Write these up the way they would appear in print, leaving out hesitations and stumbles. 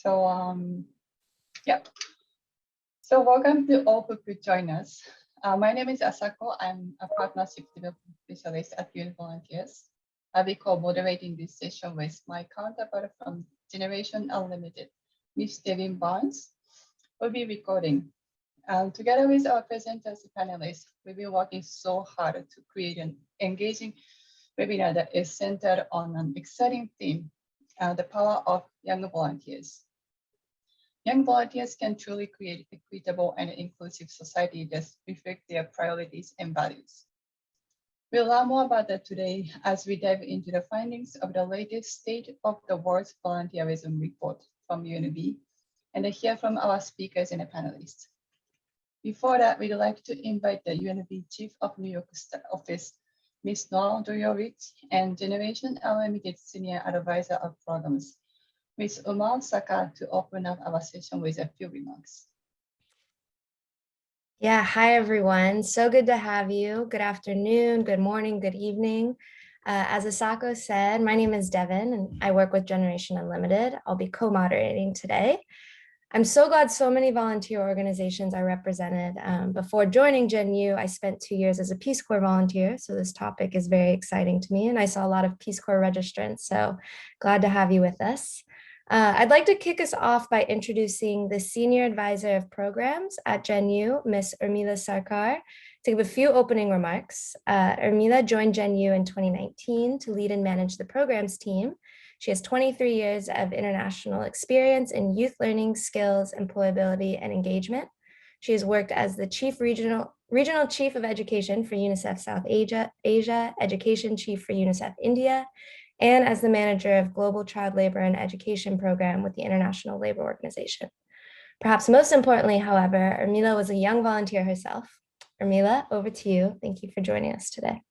So, yeah. So welcome to all who could join us. My name is Asako. I'm a partnership development specialist at UN Volunteers. I'll be co-moderating this session with my counterpart from Generation Unlimited, Miss Devin Barnes. We'll be recording. Together with our presenters and panelists, we've been working so hard to create an engaging webinar that is centered on an exciting theme, the power of young volunteers. Young volunteers can truly create equitable and inclusive society that reflect their priorities and values. We'll learn more about that today as we dive into the findings of the latest State of the World's Volunteerism report from UNV and hear from our speakers and panelists. Before that, we'd like to invite the UNV Chief of New York Office, Ms. Noel Doyorich, and Generation Unlimited Senior Advisor of Programs, Ms. Asako, to open up our session with a few remarks. Yeah, hi everyone. So good to have you. Good afternoon, good morning, good evening. As Asako said, my name is Devin and I work with Generation Unlimited. I'll be co-moderating today. I'm so glad so many volunteer organizations are represented. Before joining Gen U, I spent 2 years as a Peace Corps volunteer, so this topic is very exciting to me, and I saw a lot of Peace Corps registrants, so glad to have you with us. I'd like to kick us off by introducing the Senior Advisor of Programs at Gen U, Ms. Urmila Sarkar, to give a few opening remarks. Urmila joined Gen U in 2019 to lead and manage the programs team. She has 23 years of international experience in youth learning, skills, employability, and engagement. She has worked as the Regional Chief of Education for UNICEF South Asia, Education Chief for UNICEF India, and as the manager of Global Child Labor and Education Program with the International Labor Organization. Perhaps most importantly, however, Urmila was a young volunteer herself. Urmila, over to you. Thank you for joining us today.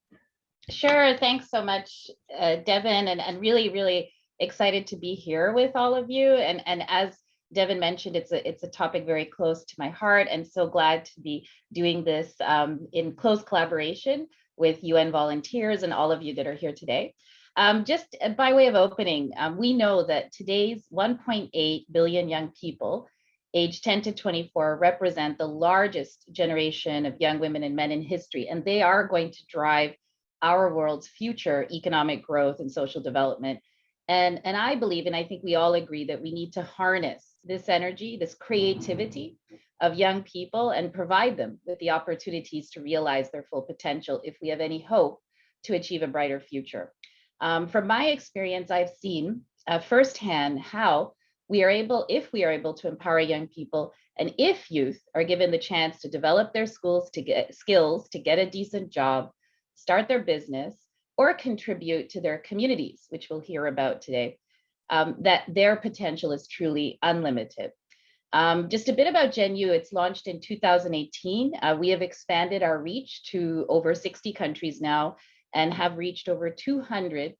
Sure, thanks so much, Devin, and really excited to be here with all of you. And as Devin mentioned, it's a topic very close to my heart, and so glad to be doing this in close collaboration with UN Volunteers and all of you that are here today. Just by way of opening, we know that today's 1.8 billion young people aged 10 to 24 represent the largest generation of young women and men in history, and they are going to drive our world's future economic growth and social development. And I believe, and I think we all agree, that we need to harness this energy, this creativity of young people and provide them with the opportunities to realize their full potential if we have any hope to achieve a brighter future. From my experience, I've seen firsthand how if we are able to empower young people, and if youth are given the chance to develop their skills to get a decent job, start their business, or contribute to their communities, which we'll hear about today, that their potential is truly unlimited. Just a bit about Gen U. It's launched in 2018. We have expanded our reach to over 60 countries now and have reached over 200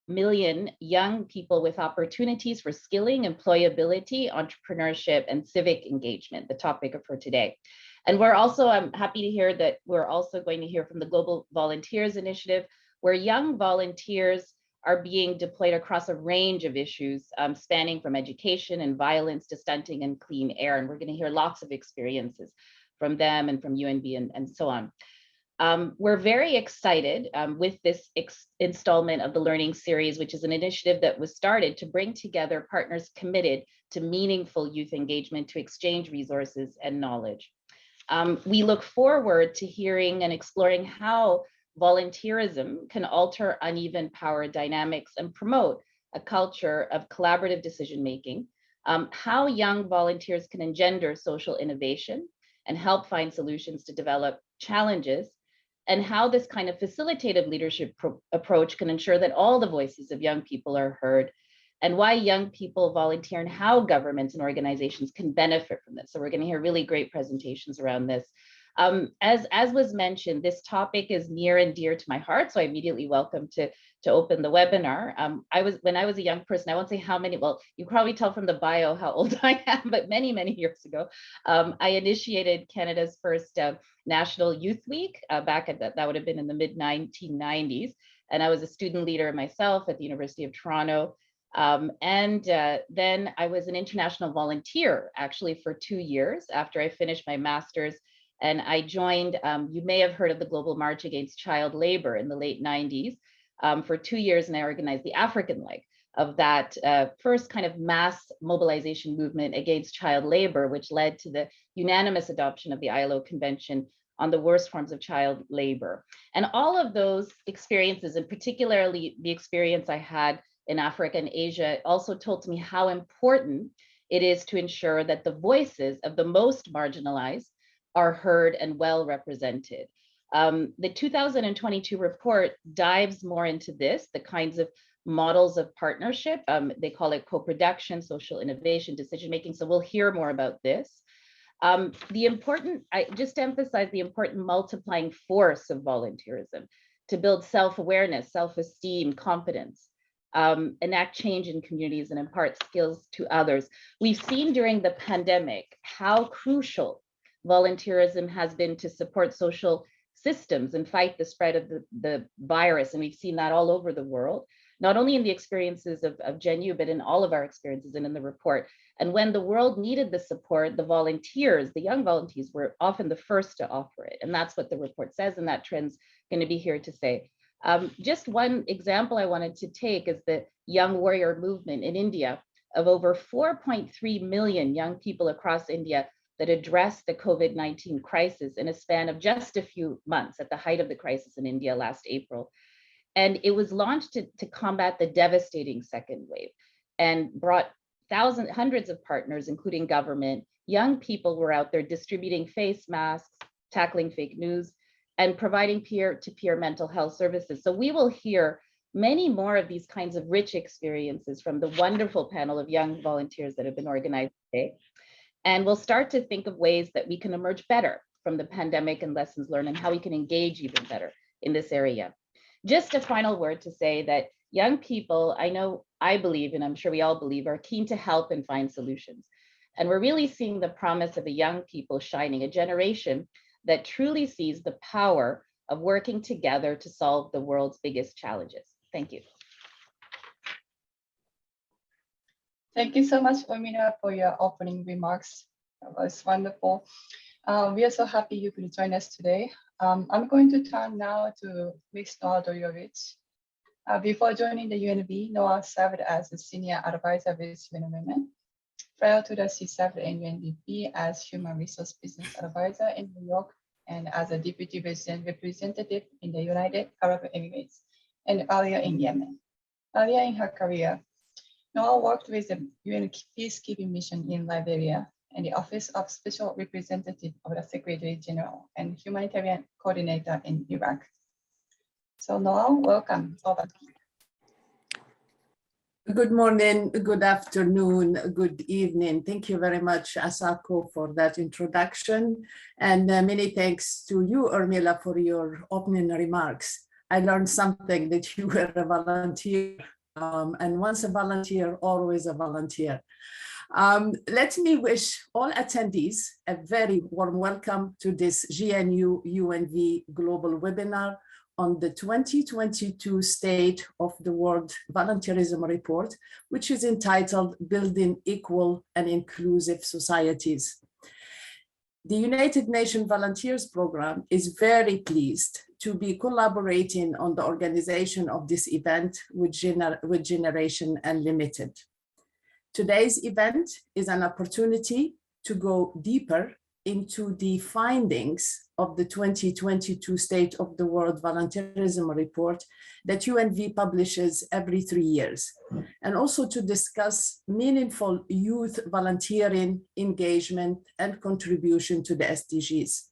million young people with opportunities for skilling, employability, entrepreneurship, and civic engagement, the topic for today. And I'm happy to hear that we're also going to hear from the Global Volunteers Initiative, where young volunteers are being deployed across a range of issues, spanning from education and violence to stunting and clean air. And we're going to hear lots of experiences from them and from UNV and so on. We're very excited with this installment of the Learning Series, which is an initiative that was started to bring together partners committed to meaningful youth engagement to exchange resources and knowledge. We look forward to hearing and exploring how volunteerism can alter uneven power dynamics and promote a culture of collaborative decision-making, how young volunteers can engender social innovation and help find solutions to develop challenges, and how this kind of facilitative leadership approach can ensure that all the voices of young people are heard, and why young people volunteer and how governments and organizations can benefit from this. So we're going to hear really great presentations around this. As was mentioned, this topic is near and dear to my heart, so I immediately welcome to open the webinar. When I was a young person, I won't say how many, well, you probably tell from the bio how old I am, but many years ago, I initiated Canada's first National Youth Week back at that would have been in the mid-1990s. And I was a student leader myself at the University of Toronto. Then I was an international volunteer actually for 2 years after I finished my master's. And I joined, you may have heard of the Global March Against Child Labor in the late 90s for 2 years, and I organized the African leg of that first kind of mass mobilization movement against child labor, which led to the unanimous adoption of the ILO Convention on the worst forms of child labor. And all of those experiences, and particularly the experience I had in Africa and Asia, also told me how important it is to ensure that the voices of the most marginalized are heard and well represented. The 2022 report dives more into this, the kinds of models of partnership. They call it co-production, social innovation, decision-making. So we'll hear more about this. I just emphasize the important multiplying force of volunteerism to build self-awareness, self-esteem, competence, enact change in communities and impart skills to others. We've seen during the pandemic how crucial volunteerism has been to support social systems and fight the spread of the virus. And we've seen that all over the world, not only in the experiences of GenU, but in all of our experiences and in the report. And when the world needed the support, the volunteers, the young volunteers, were often the first to offer it. And that's what the report says, and that trend's going to be here to say. Just one example I wanted to take is the Young Warrior movement in India of over 4.3 million young people across India that addressed the COVID-19 crisis in a span of just a few months at the height of the crisis in India last April. And it was launched to combat the devastating second wave and brought hundreds of partners, including government. Young people were out there distributing face masks, tackling fake news, and providing peer-to-peer mental health services. So we will hear many more of these kinds of rich experiences from the wonderful panel of young volunteers that have been organized today. And we'll start to think of ways that we can emerge better from the pandemic and lessons learned, and how we can engage even better in this area. Just a final word to say that young people, I believe, and I'm sure we all believe, are keen to help and find solutions. And we're really seeing the promise of a young people shining, a generation that truly sees the power of working together to solve the world's biggest challenges. Thank you. Thank you so much, Omina, for your opening remarks. That was wonderful. We are so happy you could join us today. I'm going to turn now to Ms. Noah Doyovich. Before joining the UNV, Noah served as a senior advisor with UN Women. Prior to that, she served in UNDP as Human Resource Business Advisor in New York and as a Deputy Resident Representative in the United Arab Emirates and earlier in Yemen. Earlier in her career, Noah worked with the UN Peacekeeping Mission in Liberia and the Office of Special Representative of the Secretary General and Humanitarian Coordinator in Iraq. So Noah, welcome. Over to you. Good morning, good afternoon, good evening. Thank you very much, Asako, for that introduction. And many thanks to you, Urmila, for your opening remarks. I learned something, that you were a volunteer. And once a volunteer, always a volunteer. Let me wish all attendees a very warm welcome to this GNU UNV Global Webinar on the 2022 State of the World Volunteerism Report, which is entitled Building Equal and Inclusive Societies. The United Nations Volunteers Program is very pleased to be collaborating on the organization of this event with Generation Unlimited. Today's event is an opportunity to go deeper into the findings of the 2022 State of the World Volunteerism Report that UNV publishes every 3 years, and also to discuss meaningful youth volunteering, engagement, and contribution to the SDGs.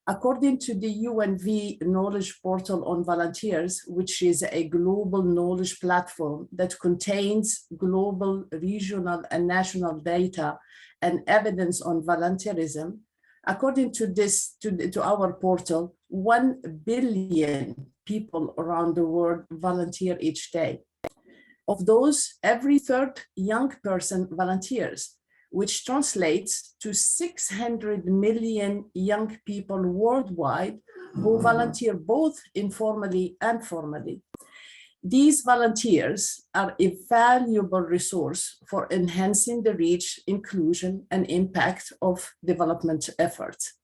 According to the UNV Knowledge Portal on Volunteers, which is a global knowledge platform that contains global, regional, and national data and evidence on volunteerism, according to this, to our portal, 1 billion people around the world volunteer each day. Of those, every third young person volunteers, which translates to 600 million young people worldwide who volunteer both informally and formally. These volunteers are a valuable resource for enhancing the reach, inclusion, and impact of development efforts.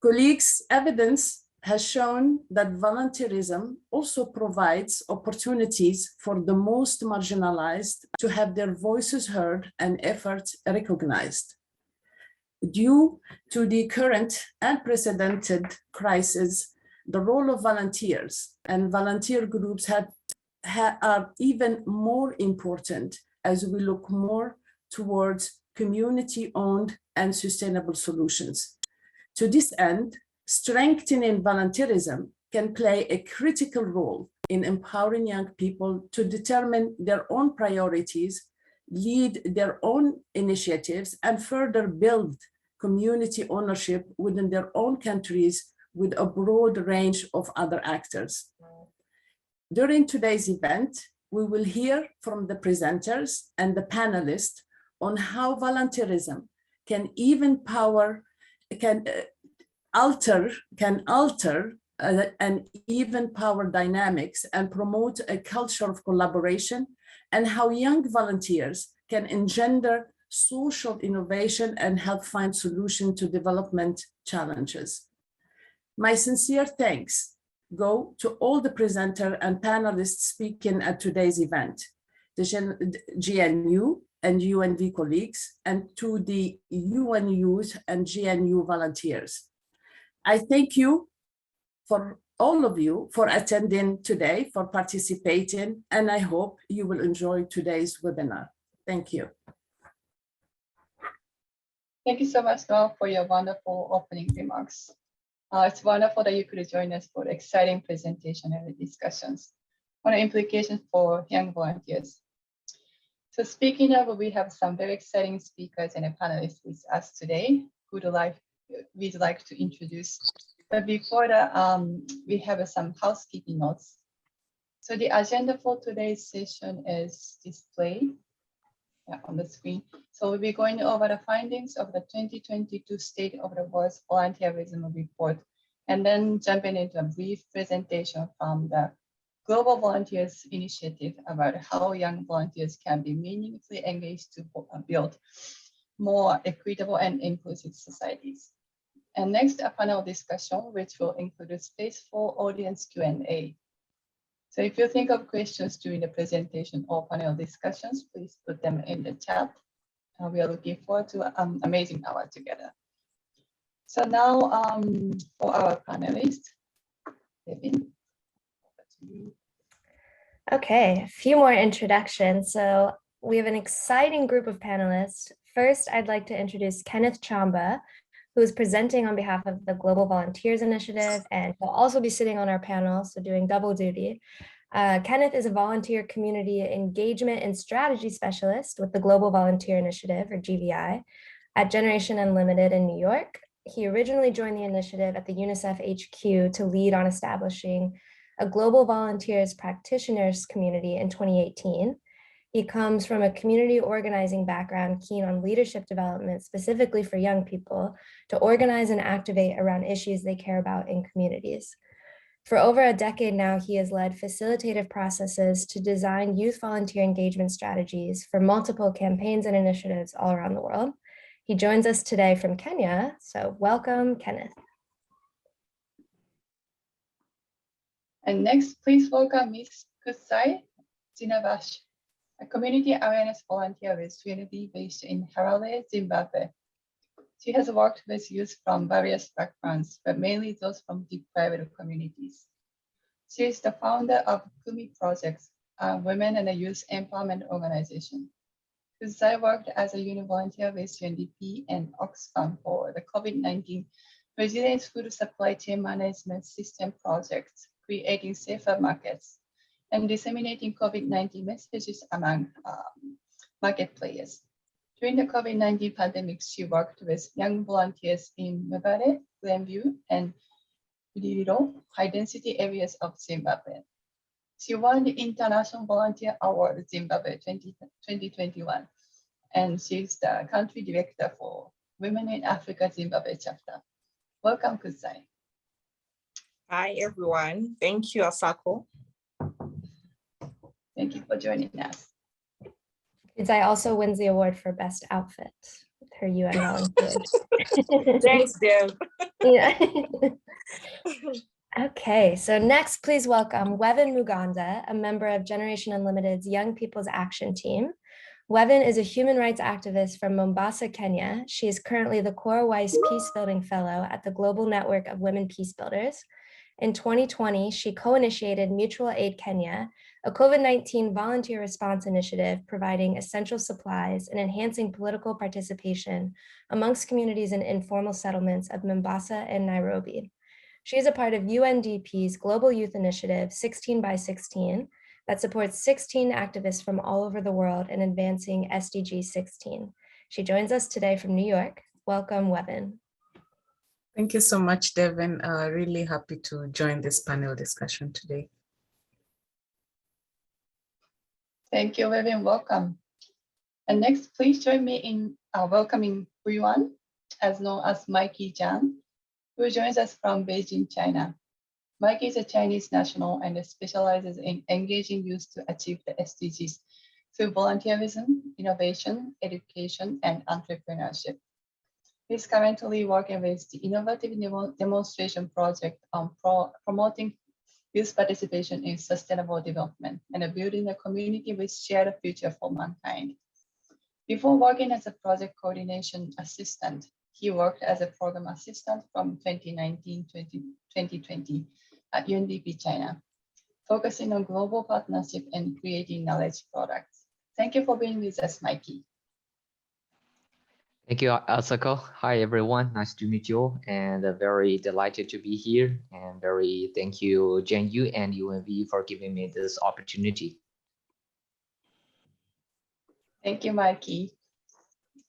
Colleagues, evidence has shown that volunteerism also provides opportunities for the most marginalized to have their voices heard and efforts recognized. Due to the current unprecedented crisis, the role of volunteers and volunteer groups are even more important as we look more towards community-owned and sustainable solutions. To this end, strengthening volunteerism can play a critical role in empowering young people to determine their own priorities, lead their own initiatives, and further build community ownership within their own countries with a broad range of other actors. During today's event, we will hear from the presenters and the panelists on how volunteerism can alter and even power dynamics and promote a culture of collaboration, and how young volunteers can engender social innovation and help find solutions to development challenges. My sincere thanks go to all the presenters and panelists speaking at today's event, the GNU and UNV colleagues, and to the UN Youth and GNU volunteers. I thank you for all of you for attending today, for participating, and I hope you will enjoy today's webinar. Thank you. Thank you so much, Noah, for your wonderful opening remarks. It's wonderful that you could join us for the exciting presentation and the discussions on the implications for young volunteers. So speaking of, we have some very exciting speakers and panelists with us today who we'd like to introduce. But before that, we have some housekeeping notes. So the agenda for today's session is displayed on the screen. So we'll be going over the findings of the 2022 State of the World's Volunteerism Report, and then jumping into a brief presentation from the Global Volunteers Initiative about how young volunteers can be meaningfully engaged to build more equitable and inclusive societies. And next, a panel discussion, which will include a space for audience Q&A. So if you think of questions during the presentation or panel discussions, please put them in the chat. We are looking forward to an amazing hour together. So now for our panelists, Devin. Okay, a few more introductions. So we have an exciting group of panelists. First, I'd like to introduce Kenneth Chamba, who is presenting on behalf of the Global Volunteers Initiative, and he'll also be sitting on our panel, so doing double duty. Kenneth is a volunteer community engagement and strategy specialist with the Global Volunteer Initiative, or GVI, at Generation Unlimited in New York. He originally joined the initiative at the UNICEF HQ to lead on establishing a global volunteers practitioners community in 2018. He comes from a community organizing background keen on leadership development, specifically for young people, to organize and activate around issues they care about in communities. For over a decade now, he has led facilitative processes to design youth volunteer engagement strategies for multiple campaigns and initiatives all around the world. He joins us today from Kenya, so welcome, Kenneth. And next, please welcome Ms. Kusai Zinabash, a community awareness volunteer with UNV based in Harare, Zimbabwe. She has worked with youth from various backgrounds, but mainly those from deprived communities. She is the founder of Kumi Projects, a women and a youth empowerment organization. Kusai worked as a youth volunteer with UNDP and Oxfam for the COVID-19 Resilience Food Supply Chain Management System projects, creating safer markets and disseminating COVID-19 messages among market players. During the COVID-19 pandemic, she worked with young volunteers in Mabare, Glenview, and Uliriro, high-density areas of Zimbabwe. She won the International Volunteer Award Zimbabwe 2021, and she's the country director for Women in Africa Zimbabwe chapter. Welcome, Kusai. Hi, everyone. Thank you, Asako. Thank you for joining us. I also wins the award for best outfit with her UN volunteers. Thanks, Deb. Yeah. Okay, so next, please welcome Wevin Muganda, a member of Generation Unlimited's Young People's Action Team. Wevin is a human rights activist from Mombasa, Kenya. She is currently the Cora Weiss Peace Building Fellow at the Global Network of Women Peace Builders. In 2020, she co-initiated Mutual Aid Kenya, a COVID-19 volunteer response initiative providing essential supplies and enhancing political participation amongst communities in informal settlements of Mombasa and Nairobi. She is a part of UNDP's Global Youth Initiative 16 by 16 that supports 16 activists from all over the world in advancing SDG 16. She joins us today from New York. Welcome, Wevin. Thank you so much, Devin. Really happy to join this panel discussion today. Thank you, Wevin. Welcome. And next, please join me in welcoming Huiyuan, as known as Mikey Zhang, who joins us from Beijing, China. Mikey is a Chinese national and specializes in engaging youth to achieve the SDGs through volunteerism, innovation, education, and entrepreneurship. He's currently working with the innovative demonstration project on promoting youth participation in sustainable development and building a community with shared future for mankind. Before working as a project coordination assistant, he worked as a program assistant from 2019 to 2020 at UNDP China, focusing on global partnership and creating knowledge products. Thank you for being with us, Mikey. Thank you, Asako. Hi, everyone. Nice to meet you, and very delighted to be here. And thank you, GenU and UNV, for giving me this opportunity. Thank you, Mikey.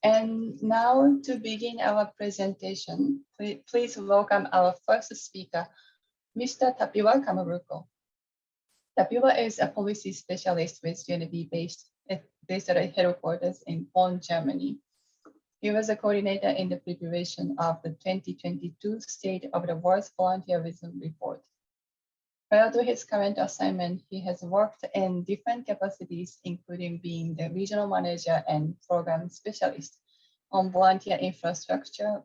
And now to begin our presentation, please welcome our first speaker, Mr. Tapiwa Kamaruko. Tapiwa is a policy specialist with UNV based at headquarters in Bonn, Germany. He was a coordinator in the preparation of the 2022 State of the World's Volunteerism Report. Prior to his current assignment, he has worked in different capacities, including being the regional manager and program specialist on volunteer infrastructure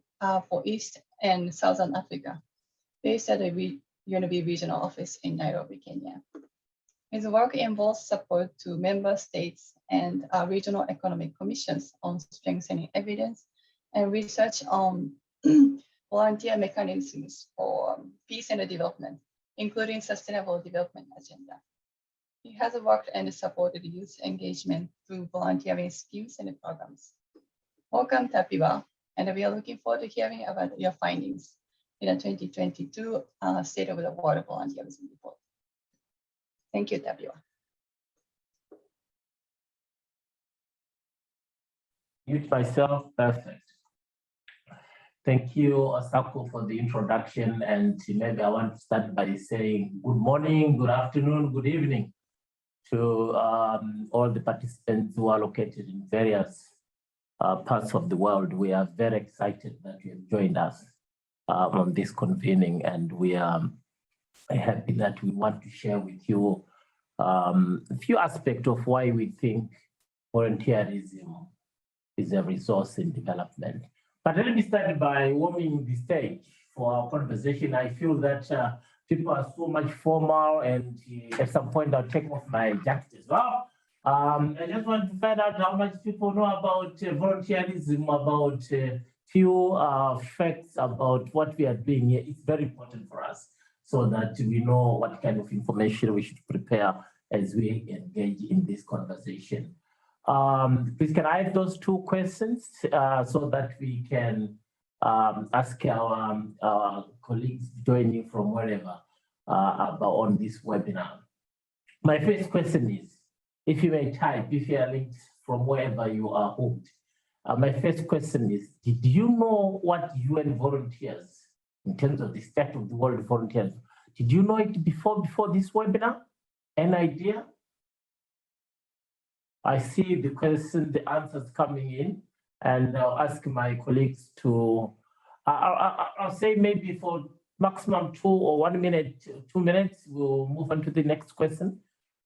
for East and Southern Africa, based at the UNV regional office in Nairobi, Kenya. His work involves support to member states and regional economic commissions on strengthening evidence and research on volunteer mechanisms for peace and development, including sustainable development agenda. He has worked and supported youth engagement through volunteering schemes and programs. Welcome, Tapiwa, and we are looking forward to hearing about your findings in the 2022 State of the World Volunteerism Report. Thank you, Tapiwa. Mute myself, perfect. Thank you, Asako, for the introduction. And maybe I want to start by saying good morning, good afternoon, good evening to all the participants who are located in various parts of the world. We are very excited that you have joined us on this convening, and we are happy that we want to share with you a few aspects of why we think volunteerism is a resource in development. But let me start by warming the stage for our conversation. I feel that people are so much formal, and at some point I'll take off my jacket as well. I just want to find out how much people know about volunteerism, about few facts about what we are doing here. It's very important for us so that we know what kind of information we should prepare as we engage in this conversation. Please, can I have those two questions so that we can ask our colleagues joining from wherever about on this webinar. My first question is, if you may type, if you are linked from wherever you are hooked. My first question is, did you know what UN volunteers, in terms of the state of the world volunteers, did you know it before this webinar? An idea? I see the question, the answers coming in, and I'll ask my colleagues to, I'll say maybe for maximum 2 or 1 minute, 2 minutes, we'll move on to the next question.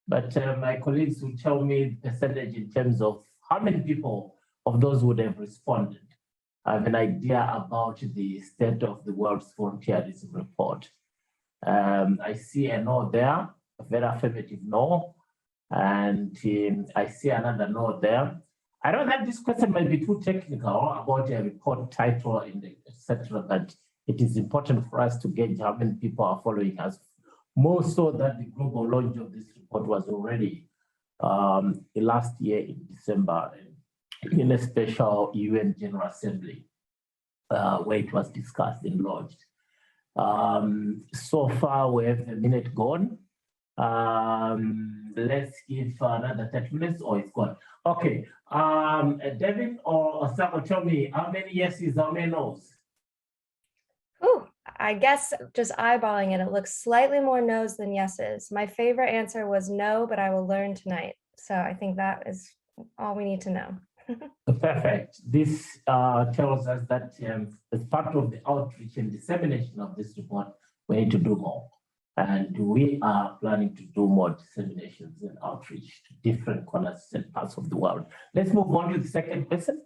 but my colleagues will tell me the percentage in terms of how many people of those would have responded. I have an idea about the state of the world's volunteerism report. I see a no there, a very affirmative no, and I see another no there. I know that this question might be too technical about a report title, etc., but it is important for us to gauge how many people are following us, more so that the global launch of this report was already last year in December in a special UN General Assembly where it was discussed and launched. So far, we have a minute gone. Let's give another 30 minutes, or it's gone. Okay, Devin or Asako, tell me how many yeses, how many no's? Ooh, I guess just eyeballing it, it looks slightly more no's than yeses. My favorite answer was no, but I will learn tonight. So I think that is all we need to know. Perfect. This tells us that as part of the outreach and dissemination of this report, we need to do more. And we are planning to do more disseminations and outreach to different corners and parts of the world. Let's move on to the second question.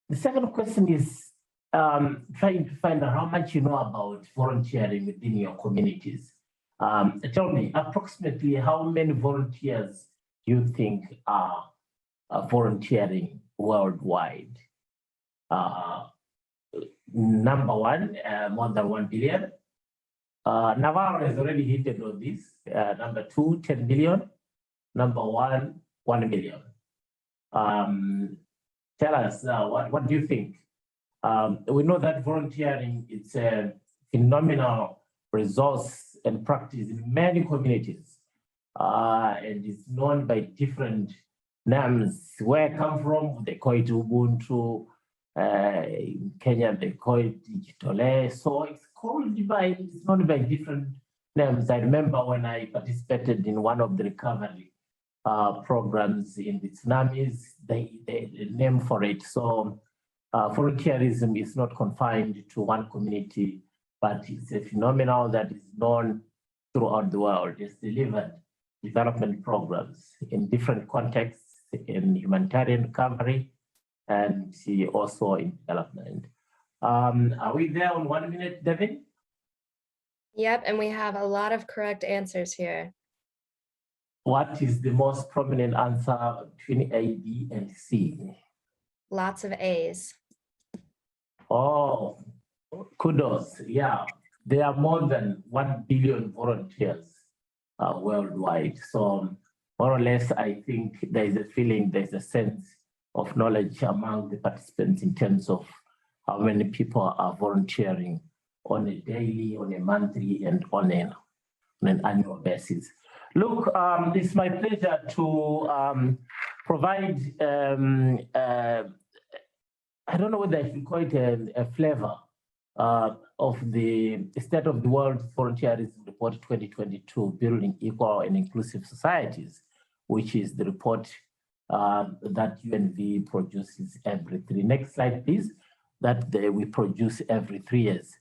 The second question is trying to find out how much you know about volunteering within your communities. Tell me, approximately how many volunteers do you think are volunteering worldwide? Number one, more than 1 billion. Navarro has already hinted on this. Number two, 10 million. Number one, 1 million. Tell us, what do you think? We know that volunteering is a phenomenal resource and practice in many communities, and is known by different names. Where I come from, they call it Ubuntu. In Kenya, they call it Digitale. So it's known by different names. I remember when I participated in one of the recovery programs in the tsunamis, the name for it. So volunteerism is not confined to one community, but it's a phenomenon that is known throughout the world. It's delivered development programs in different contexts, in humanitarian recovery, and also in development. Are we there on 1 minute, Devin? Yep, and we have a lot of correct answers here. What is the most prominent answer between A, B, and C? Lots of A's. Oh, kudos. Yeah, there are more than 1 billion volunteers worldwide. So more or less, I think there is a feeling, there's a sense of knowledge among the participants in terms of how many people are volunteering on a daily, on a monthly, and on an annual basis. Look, it's my pleasure to provide, I don't know whether I should call it a flavor of the State of the World Volunteerism Report 2022, Building Equal and Inclusive Societies, which is the report that UNV produces every 3. Next slide, please. That we produce every 3 years.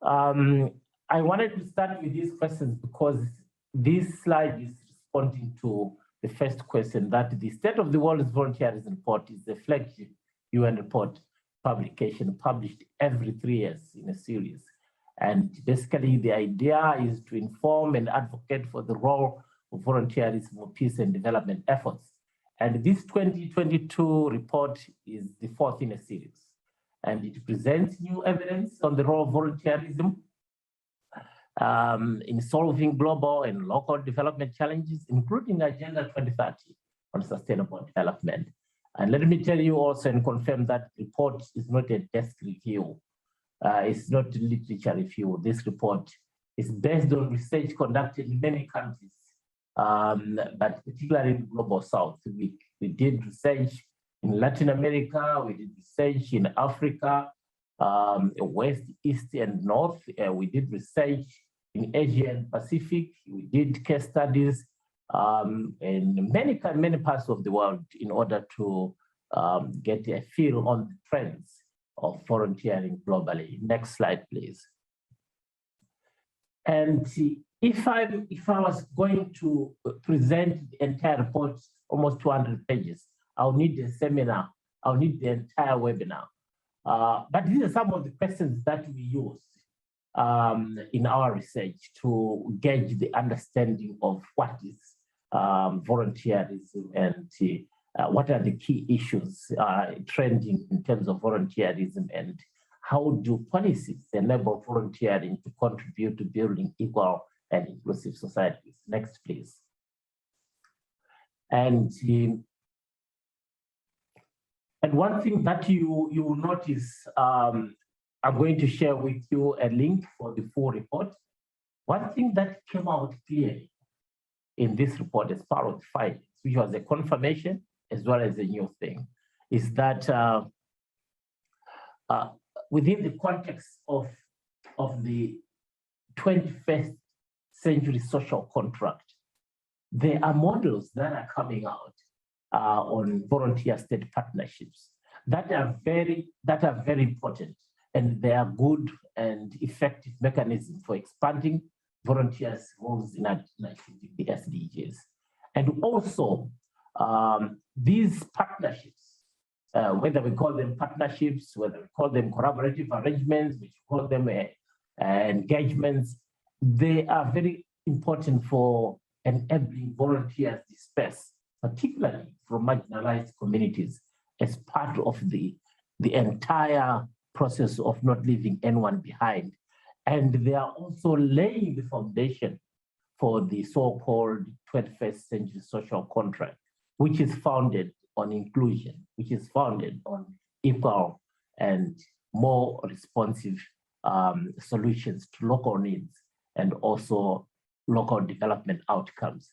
I wanted to start with these questions because this slide is responding to the first question, that the State of the World's Volunteerism Report is the flagship UN report publication published every 3 years in a series. And basically the idea is to inform and advocate for the role of volunteerism for peace and development efforts. And this 2022 report is the 4th in a series. And it presents new evidence on the role of volunteerism in solving global and local development challenges, including Agenda 2030 on sustainable development. And let me tell you also and confirm that report is not a desk review. It's not a literature review. This report is based on research conducted in many countries, but particularly in the Global South. We did research in Latin America, we did research in Africa, West, East, and North. We did research in Asia and Pacific. We did case studies in many parts of the world in order to get a feel on the trends of volunteering globally. Next slide, please. And if I was going to present the entire report, almost 200 pages, I'll need a seminar. I'll need the entire webinar. But these are some of the questions that we use in our research to gauge the understanding of what is volunteerism and what are the key issues trending in terms of volunteerism, and how do policies enable volunteering to contribute to building equal and inclusive societies. Next, please. And one thing that you will notice, I'm going to share with you a link for the full report. One thing that came out clearly in this report as part of the findings, which was a confirmation as well as a new thing, is that within the context of the 21st century social contract, there are models that are coming out on volunteer state partnerships that are very important, and they are good and effective mechanisms for expanding volunteers' roles in achieving the SDGs. And also, these partnerships, whether we call them partnerships, whether we call them collaborative arrangements, which we call them engagements, they are very important for enabling volunteers dispersed, particularly from marginalized communities, as part of the entire process of not leaving anyone behind. And they are also laying the foundation for the so-called 21st century social contract, which is founded on inclusion, which is founded on equal and more responsive solutions to local needs and also local development outcomes.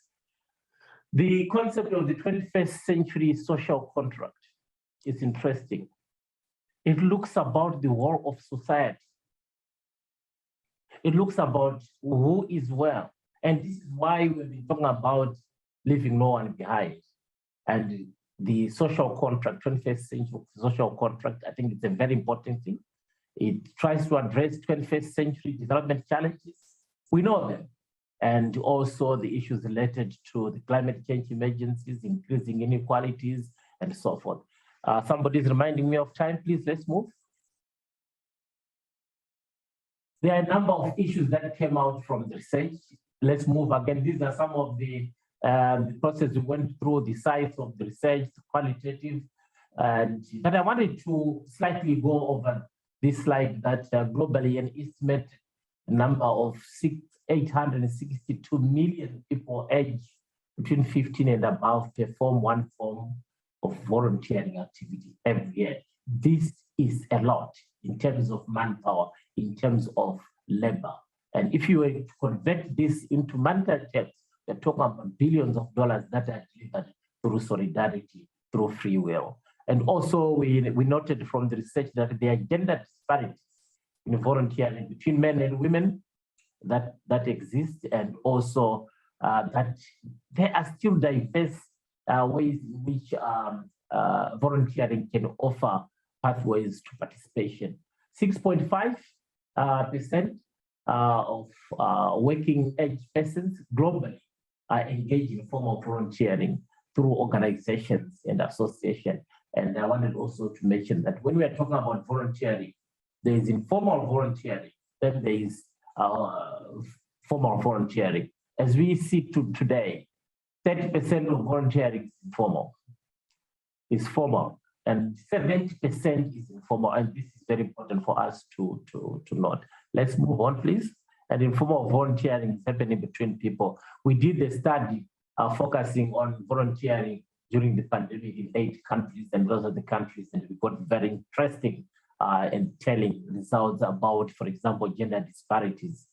The concept of the 21st century social contract is interesting. It looks about the whole of society. It looks about who is where. And this is why we've been talking about leaving no one behind. And the social contract, 21st century social contract, I think it's a very important thing. It tries to address 21st century development challenges. We know them. And also the issues related to the climate change emergencies, increasing inequalities, and so forth. Somebody's reminding me of time, please, let's move. There are a number of issues that came out from the research. Let's move again. These are some of the process we went through, the size of the research, the qualitative. But I wanted to slightly go over this slide that globally an estimated number of 862 million people aged between 15 and above perform one form of volunteering activity every year. This is a lot in terms of manpower, in terms of labor. And if you were to convert this into monetary terms, we're talking about billions of dollars that are delivered through solidarity, through free will. And also we noted from the research that there are gender disparities in volunteering between men and women that exist, and also that there are still diverse ways in which volunteering can offer pathways to participation. 6.5% of working age persons globally are engaged in formal volunteering through organizations and associations. And I wanted also to mention that when we are talking about volunteering, there is informal volunteering, then there is formal volunteering. As we see today, 30% of volunteering is informal, is formal, and 70% is informal. And this is very important for us to note. Let's move on, please. And informal volunteering is happening between people. We did a study focusing on volunteering during the pandemic in 8 countries, and those are the countries, and we got very interesting and telling results about, for example, gender disparities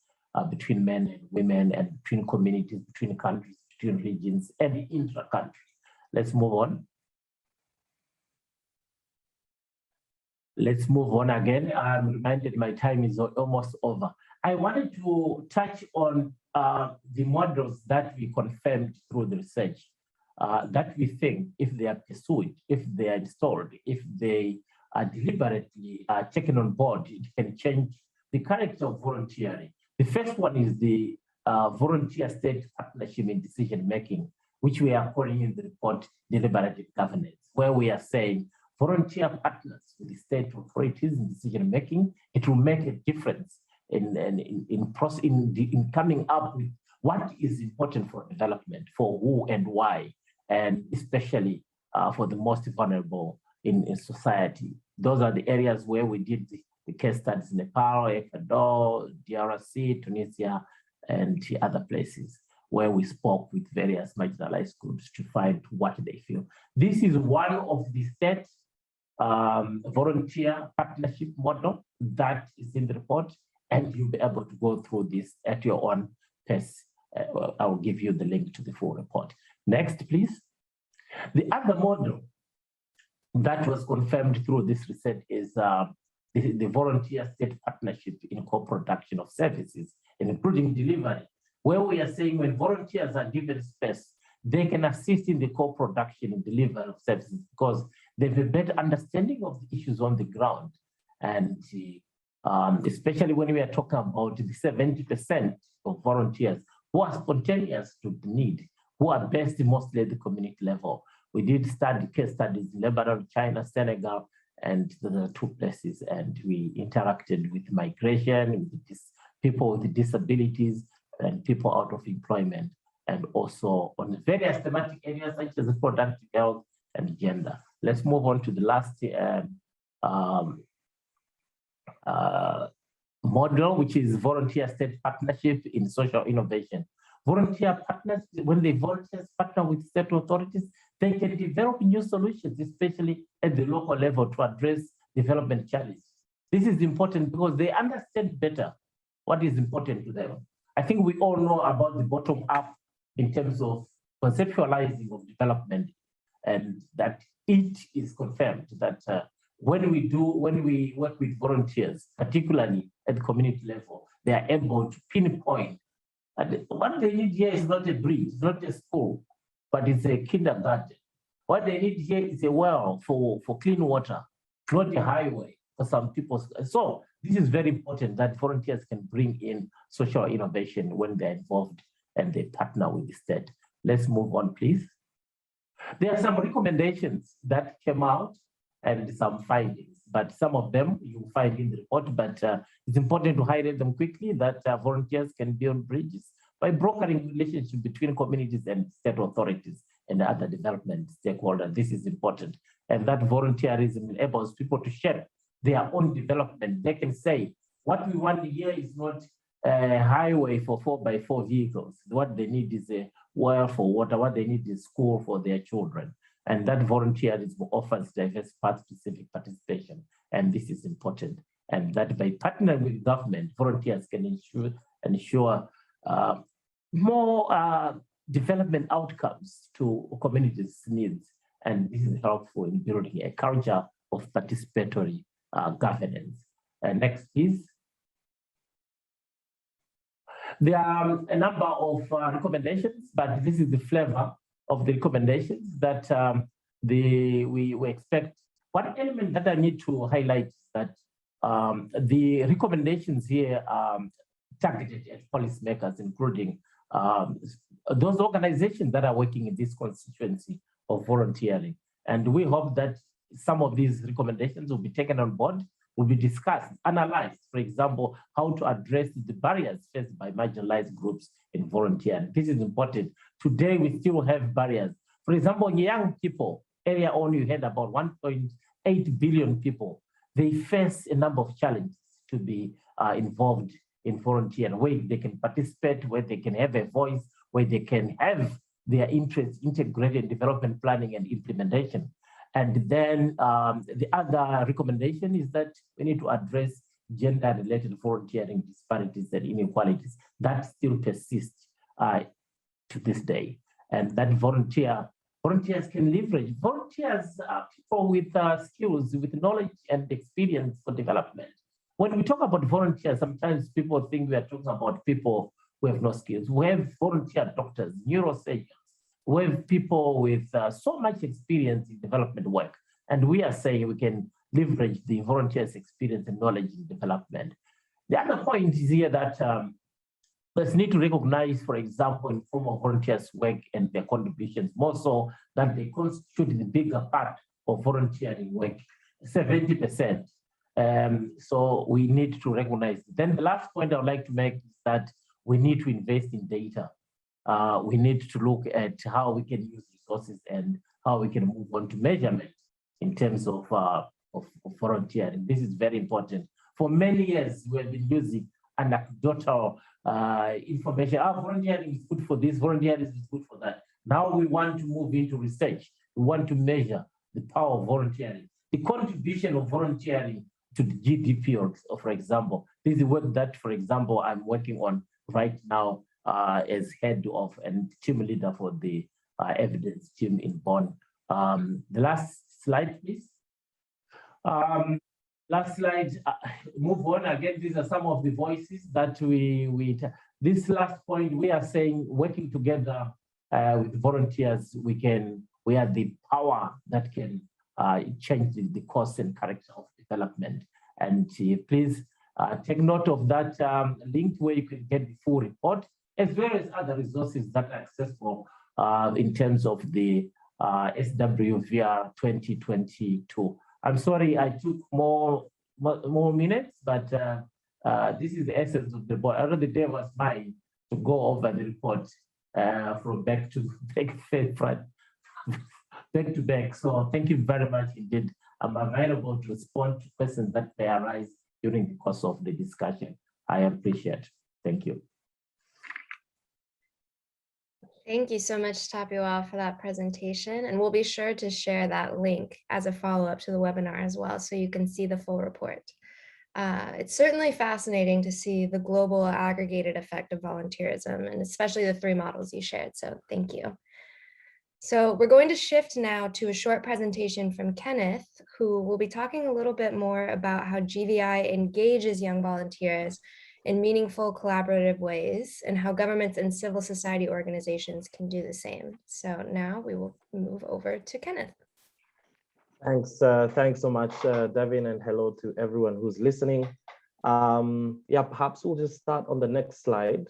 between men and women, and between communities, between countries, between regions, and intra-country. Let's move on. Let's move on again. I'm reminded my time is almost over. I wanted to touch on the models that we confirmed through the research that we think, if they are pursued, if they are installed, if they are deliberately taken on board, it can change the character of volunteering. The first one is the volunteer state partnership in decision making, which we are calling in the report deliberative governance, where we are saying volunteer partners with the state authorities in decision making. It will make a difference in coming up with what is important for development, for who and why, and especially for the most vulnerable in society. Those are the areas where we did the case studies: Nepal, Ecuador, DRC, Tunisia, and other places where we spoke with various marginalized groups to find what they feel. This is one of the state volunteer partnership model that is in the report, and you'll be able to go through this at your own pace. I'll give you the link to the full report. Next, please. The other model that was confirmed through this research is the volunteer state partnership in co-production of services, including delivery, where we are saying when volunteers are given space, they can assist in the co-production and delivery of services because they have a better understanding of the issues on the ground. And especially when we are talking about the 70% of volunteers who are spontaneous to the need, who are based mostly at the community level. We did case studies in Lebanon, China, Senegal, and the two places. And we interacted with migration, with people with disabilities, and people out of employment, and also on various thematic areas such as reproductive health and gender. Let's move on to the last model, which is volunteer state partnership in social innovation. Volunteer partners, when the volunteers partner with state authorities, they can develop new solutions, especially at the local level, to address development challenges. This is important because they understand better what is important to them. I think we all know about the bottom up in terms of conceptualizing of development, and that it is confirmed that when we work with volunteers, particularly at the community level, they are able to pinpoint. And what they need here is not a bridge, it's not a school, but it's a kindergarten. What they need here is a well for clean water, not a highway for some people. So this is very important that volunteers can bring in social innovation when they're involved and they partner with the state. Let's move on, please. There are some recommendations that came out and some findings, but some of them you'll find in the report, but it's important to highlight them quickly that volunteers can build bridges by brokering relationships between communities and state authorities and other development stakeholders. This is important. And that volunteerism enables people to shape their own development. They can say, what we want here is not a highway for 4x4 vehicles. What they need is a well for water. What they need is school for their children. And that volunteerism offers diverse paths to civic participation. And this is important. And that by partnering with government, volunteers can ensure more development outcomes to communities' needs. And this is helpful in building a culture of participatory governance. Next, please. There are a number of recommendations, but this is the flavor of the recommendations that we expect. One element that I need to highlight is that the recommendations here are targeted at policymakers, including those organizations that are working in this constituency of volunteering. And we hope that some of these recommendations will be taken on board, will be discussed, analyzed, for example, how to address the barriers faced by marginalized groups in volunteering. This is important. Today, we still have barriers. For example, young people, earlier on you heard about 1.8 billion people. They face a number of challenges to be involved in volunteering, where they can participate, where they can have a voice, where they can have their interests integrated in development planning and implementation. And then the other recommendation is that we need to address gender-related volunteering disparities and inequalities that still persist to this day. And that volunteers can leverage. Volunteers are people with skills, with knowledge and experience for development. When we talk about volunteers, sometimes people think we are talking about people who have no skills. We have volunteer doctors, neurosurgeons. We have people with so much experience in development work. And we are saying we can leverage the volunteers' experience and knowledge in development. The other point is here that Let's need to recognize, for example, informal volunteers' work and their contributions, more so that they constitute the bigger part of volunteering work, 70%. So we need to recognize. Then the last point I would like to make is that we need to invest in data. We need to look at how we can use resources and how we can move on to measurement in terms of volunteering. This is very important. For many years, we have been using anecdotal information. Volunteering is good for this, volunteering is good for that. Now we want to move into research. We want to measure the power of volunteering, the contribution of volunteering to the GDP, for example. This is work that, for example, I'm working on right now as head of and team leader for the evidence team in Bonn. The last slide, please. Last slide, move on. Again, these are some of the voices that this last point, we are saying working together with volunteers, we have the power that can change the course and character of development. And please take note of that link where you can get the full report, as well as other resources that are accessible in terms of the SWVR 2022. I'm sorry I took more minutes, but this is the essence of the board. Another day was mine to go over the report from back to back. So thank you very much indeed. I'm available to respond to questions that may arise during the course of the discussion. I appreciate it. Thank you. Thank you so much, Tapio, for that presentation. And we'll be sure to share that link as a follow-up to the webinar as well, so you can see the full report. It's certainly fascinating to see the global aggregated effect of volunteerism, and especially the 3 models you shared, so thank you. So we're going to shift now to a short presentation from Kenneth, who will be talking a little bit more about how GVI engages young volunteers in meaningful collaborative ways and how governments and civil society organizations can do the same. So now we will move over to Kenneth. Thanks so much, Devin, and hello to everyone who's listening. Yeah, perhaps we'll just start on the next slide.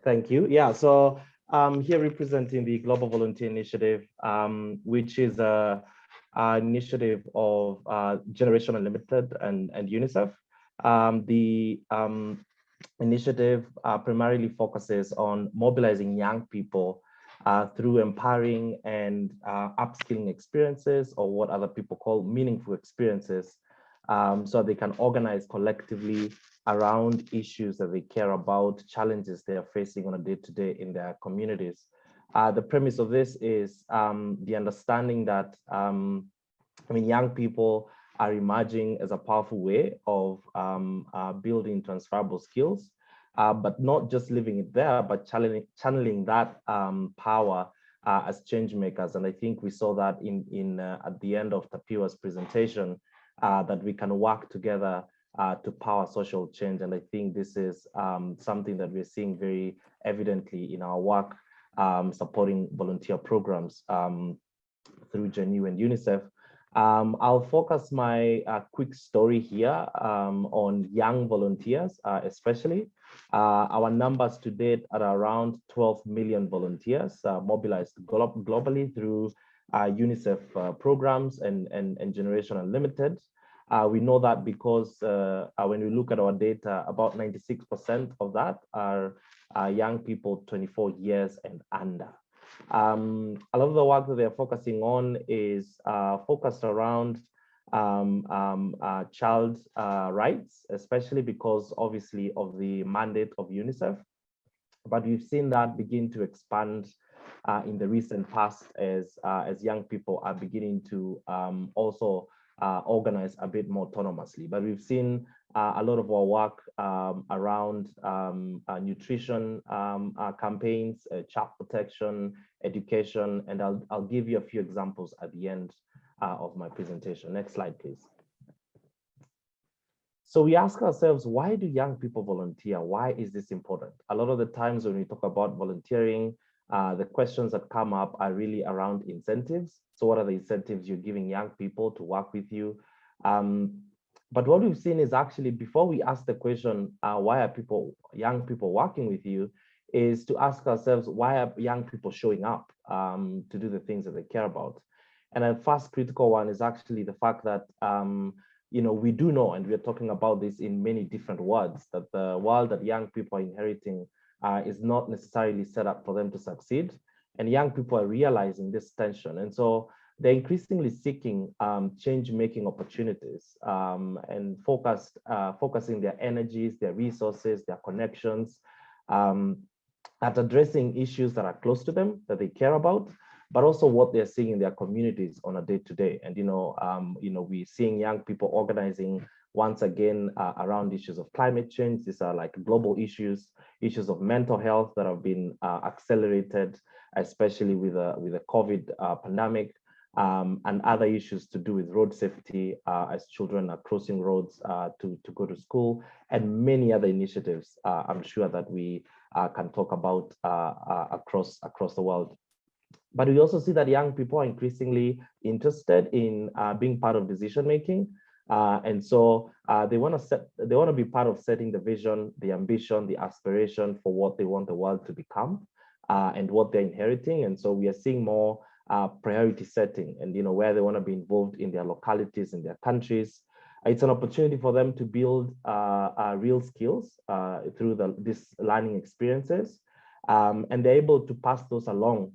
Thank you. Yeah, so here representing the Global Volunteer Initiative, which is an initiative of Generation Unlimited and UNICEF. The initiative primarily focuses on mobilizing young people through empowering and upskilling experiences, or what other people call meaningful experiences, so they can organize collectively around issues that they care about, challenges they are facing on a day-to-day in their communities. The premise of this is the understanding that young people are emerging as a powerful way of building transferable skills, but not just leaving it there, but channeling that power as change makers. And I think we saw that at the end of Tapio's presentation, that we can work together to power social change. And I think this is something that we're seeing very evidently in our work supporting volunteer programs through GenU and UNICEF. I'll focus my quick story here on young volunteers, especially. Our numbers to date are around 12 million volunteers mobilized globally through UNICEF programs and Generation Unlimited. We know that because when we look at our data, about 96% of that are young people 24 years and under. A lot of the work that they're focusing on is focused around child rights, especially because obviously of the mandate of UNICEF. But we've seen that begin to expand in the recent past as young people are beginning to also organize a bit more autonomously. But we've seen a lot of our work around nutrition campaigns, child protection, education, and I'll give you a few examples at the end of my presentation. Next slide, please. So we ask ourselves, why do young people volunteer? Why is this important? A lot of the times when we talk about volunteering, the questions that come up are really around incentives. So what are the incentives you're giving young people to work with you? But what we've seen is actually, before we ask the question, why are young people working with you, is to ask ourselves, why are young people showing up to do the things that they care about? And a first critical one is actually the fact that, we do know, and we're talking about this in many different words, that the world that young people are inheriting is not necessarily set up for them to succeed. And young people are realizing this tension. And so they're increasingly seeking change-making opportunities and focusing their energies, their resources, their connections at addressing issues that are close to them, that they care about, but also what they're seeing in their communities on a day-to-day. And we're seeing young people organizing once again around issues of climate change. These are like global issues of mental health that have been accelerated, especially with the COVID pandemic. And other issues to do with road safety as children are crossing roads to go to school, and many other initiatives I'm sure that we can talk about across the world. But we also see that young people are increasingly interested in being part of decision making. And so they want to be part of setting the vision, the ambition, the aspiration for what they want the world to become and what they're inheriting. And so we are seeing more priority setting, and where they want to be involved in their localities, in their countries. It's an opportunity for them to build real skills through these learning experiences, and they're able to pass those along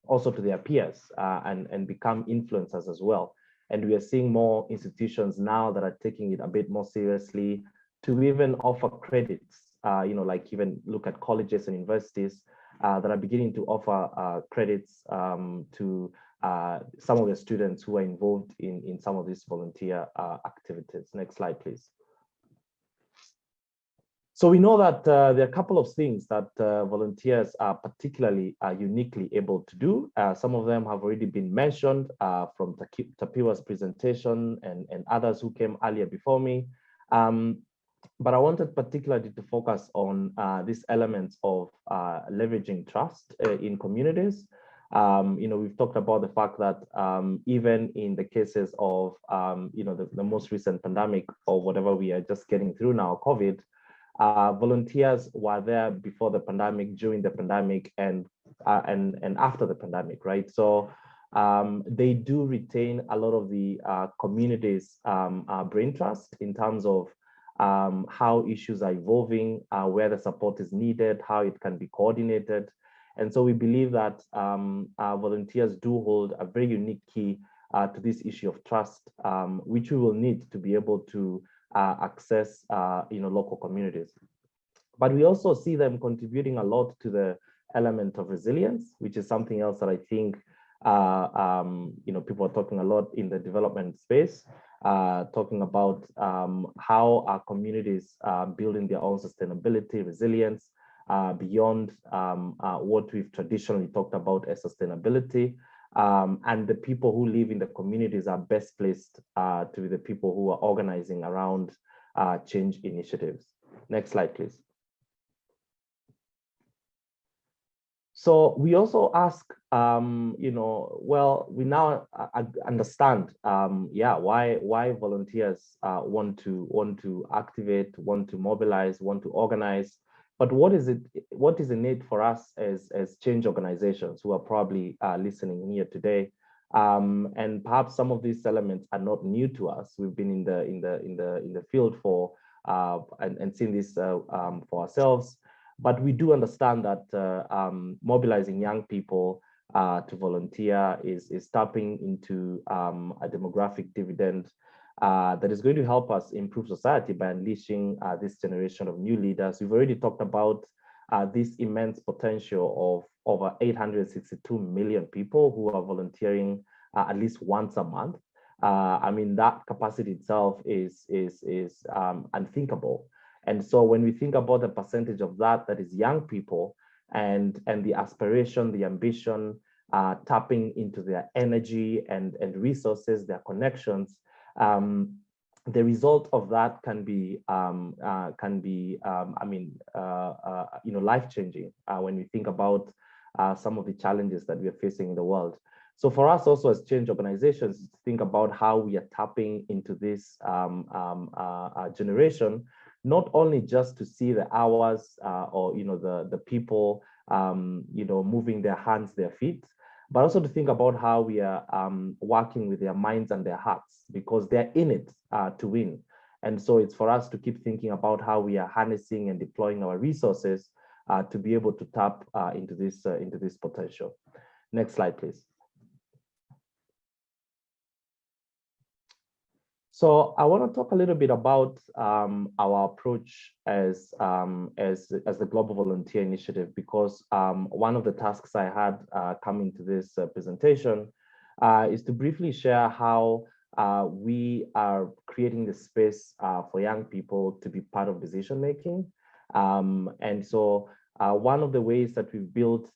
also to their peers and become influencers as well. And we are seeing more institutions now that are taking it a bit more seriously to even offer credits, like even look at colleges and universities that are beginning to offer credits to some of the students who are involved in some of these volunteer activities. Next slide, please. So we know that there are a couple of things that volunteers are particularly uniquely able to do. Some of them have already been mentioned from Tapiwa's presentation and others who came earlier before me. But I wanted particularly to focus on these elements of leveraging trust in communities. We've talked about the fact that even in the cases of, the most recent pandemic or whatever we are just getting through now, COVID, volunteers were there before the pandemic, during the pandemic, and after the pandemic, right? So they do retain a lot of the community's brain trust in terms of how issues are evolving, where the support is needed, how it can be coordinated. And so we believe that volunteers do hold a very unique key to this issue of trust, which we will need to be able to access local communities. But we also see them contributing a lot to the element of resilience, which is something else that I think people are talking a lot in the development space, talking about how our communities are building their own sustainability, resilience, beyond what we've traditionally talked about as sustainability. And the people who live in the communities are best placed to be the people who are organizing around change initiatives. Next slide, please. So we also ask, well, we now understand, why volunteers want to activate, want to mobilize, want to organize. But what is innate for us as change organizations who are probably listening here today? And perhaps some of these elements are not new to us. We've been in the field for and seen this for ourselves. But we do understand that mobilizing young people to volunteer is tapping into a demographic dividend that is going to help us improve society by unleashing this generation of new leaders. We've already talked about this immense potential of over 862 million people who are volunteering at least once a month. I mean, that capacity itself is unthinkable. And so when we think about the percentage of that is young people and the aspiration, the ambition, tapping into their energy and resources, their connections, the result of that can be life-changing when we think about some of the challenges that we are facing in the world. So for us also as change organizations, to think about how we are tapping into this generation, not only just to see the hours or the people moving their hands, their feet, but also to think about how we are working with their minds and their hearts, because they're in it to win. And so it's for us to keep thinking about how we are harnessing and deploying our resources to be able to tap into this potential. Next slide, please. So I want to talk a little bit about our approach as the Global Volunteer Initiative, because one of the tasks I had coming to this presentation is to briefly share how we are creating the space for young people to be part of decision making. And so one of the ways that we've built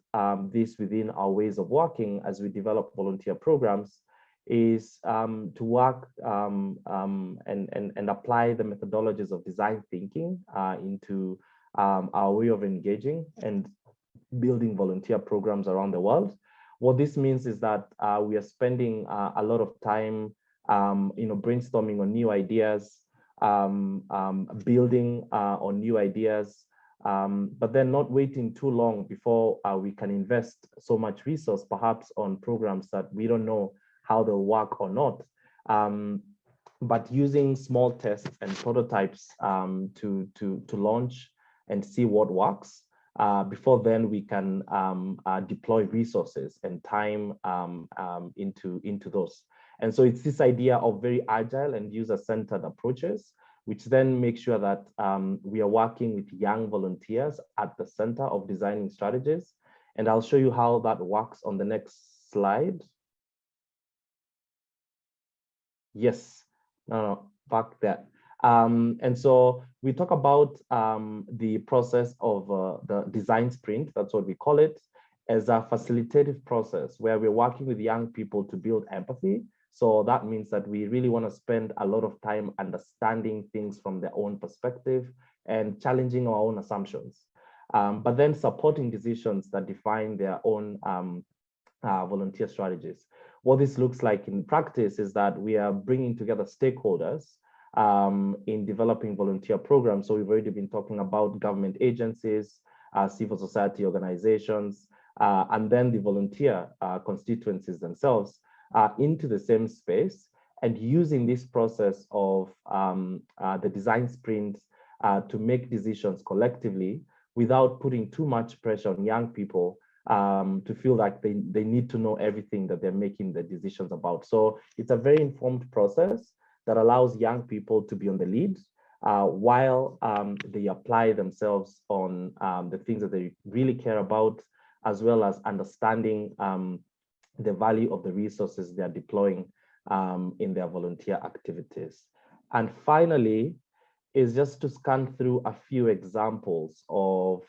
this within our ways of working as we develop volunteer programs is to work and apply the methodologies of design thinking into our way of engaging and building volunteer programs around the world. What this means is that we are spending a lot of time brainstorming on new ideas, building on new ideas, but then not waiting too long before we can invest so much resource, perhaps on programs that we don't know how they'll work or not, but using small tests and prototypes to launch and see what works. Before then, we can deploy resources and time into those. And so it's this idea of very agile and user-centered approaches, which then make sure that we are working with young volunteers at the center of designing strategies. And I'll show you how that works on the next slide. Yes, no, back there. And so we talk about the process of the design sprint, that's what we call it, as a facilitative process where we're working with young people to build empathy. So that means that we really want to spend a lot of time understanding things from their own perspective and challenging our own assumptions, but then supporting decisions that define their own volunteer strategies. What this looks like in practice is that we are bringing together stakeholders in developing volunteer programs. So we've already been talking about government agencies, civil society organizations, and then the volunteer constituencies themselves into the same space, and using this process of the design sprint to make decisions collectively without putting too much pressure on young people to feel like they need to know everything that they're making the decisions about. So it's a very informed process that allows young people to be on the lead while they apply themselves on the things that they really care about, as well as understanding the value of the resources they are deploying in their volunteer activities. And finally, is just to scan through a few examples of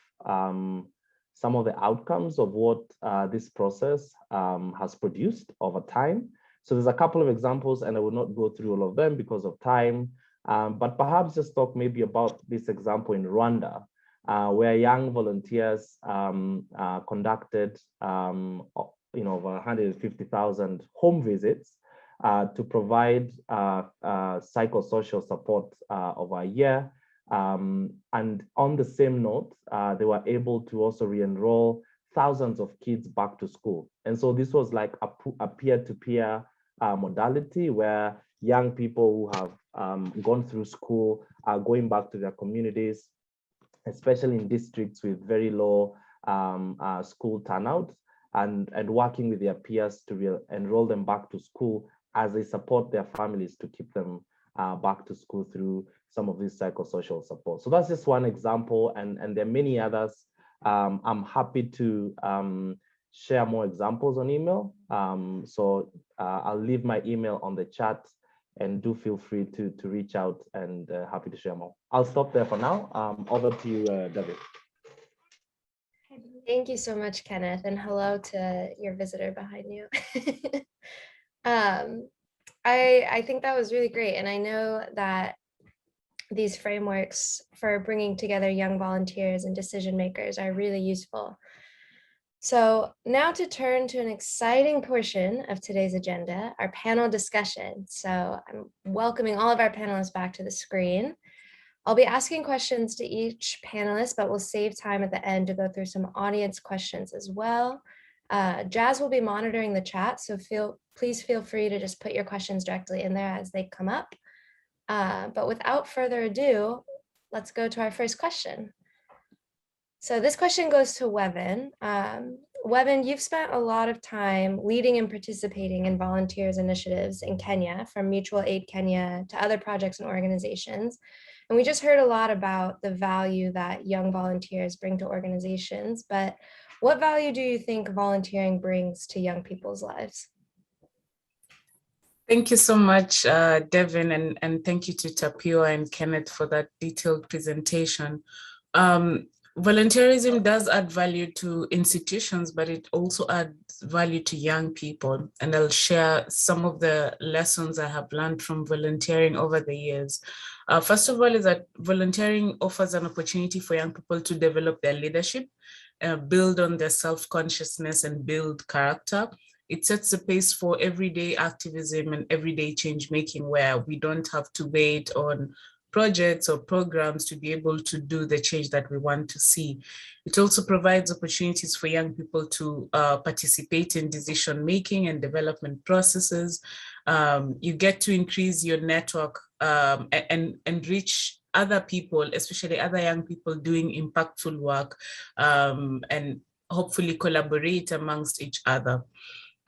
some of the outcomes of what this process has produced over time. So there's a couple of examples, and I will not go through all of them because of time, but perhaps just talk maybe about this example in Rwanda, where young volunteers conducted over 150,000 home visits to provide psychosocial support over a year. And on the same note, they were able to also re-enroll thousands of kids back to school. And so this was like a peer-to-peer modality where young people who have gone through school are going back to their communities, especially in districts with very low school turnout, and working with their peers to enroll them back to school as they support their families to keep them back to school through some of this psychosocial support. So that's just one example, and there are many others. I'm happy to share more examples on email. So I'll leave my email on the chat, and do feel free to reach out, and happy to share more. I'll stop there for now. Over to you, David. Thank you so much, Kenneth, and hello to your visitor behind you. I think that was really great, and I know that these frameworks for bringing together young volunteers and decision makers are really useful. So now to turn to an exciting portion of today's agenda, our panel discussion. So I'm welcoming all of our panelists back to the screen. I'll be asking questions to each panelist, but we'll save time at the end to go through some audience questions as well. Jazz will be monitoring the chat, so please feel free to just put your questions directly in there as they come up. But without further ado, let's go to our first question. So this question goes to Wevin. Wevin, you've spent a lot of time leading and participating in volunteers initiatives in Kenya, from Mutual Aid Kenya to other projects and organizations. And we just heard a lot about the value that young volunteers bring to organizations, but what value do you think volunteering brings to young people's lives? Thank you so much, Devin, and thank you to Tapio and Kenneth for that detailed presentation. Volunteerism does add value to institutions, but it also adds value to young people. And I'll share some of the lessons I have learned from volunteering over the years. First of all, is that volunteering offers an opportunity for young people to develop their leadership, build on their self-consciousness, and build character. It sets the pace for everyday activism and everyday change making, where we don't have to wait on projects or programs to be able to do the change that we want to see. It also provides opportunities for young people to participate in decision making and development processes. You get to increase your network and reach other people, especially other young people doing impactful work, and hopefully collaborate amongst each other.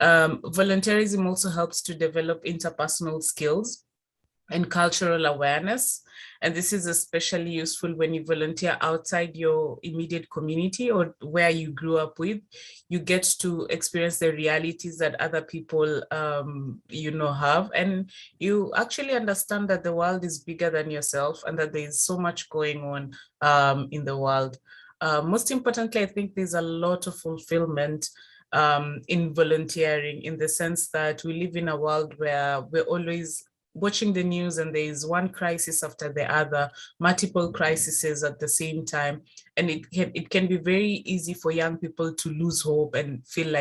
Volunteerism also helps to develop interpersonal skills and cultural awareness. And this is especially useful when you volunteer outside your immediate community or where you grew up with. You get to experience the realities that other people, have, and you actually understand that the world is bigger than yourself and that there is so much going on in the world. Most importantly, I think there's a lot of fulfillment in volunteering, in the sense that we live in a world where we're always watching the news and there is one crisis after the other, multiple crises at the same time. And it can be very easy for young people to lose hope and feel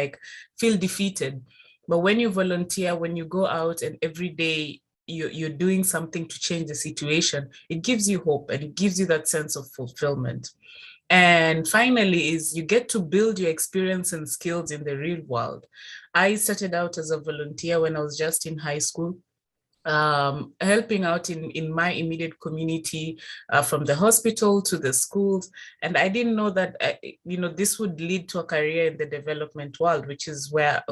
defeated. But when you volunteer, when you go out and every day you're doing something to change the situation, it gives you hope and it gives you that sense of fulfillment. And finally is you get to build your experience and skills in the real world. I started out as a volunteer when I was just in high school, helping out in my immediate community, from the hospital to the schools. And I didn't know that, this would lead to a career in the development world, which is where,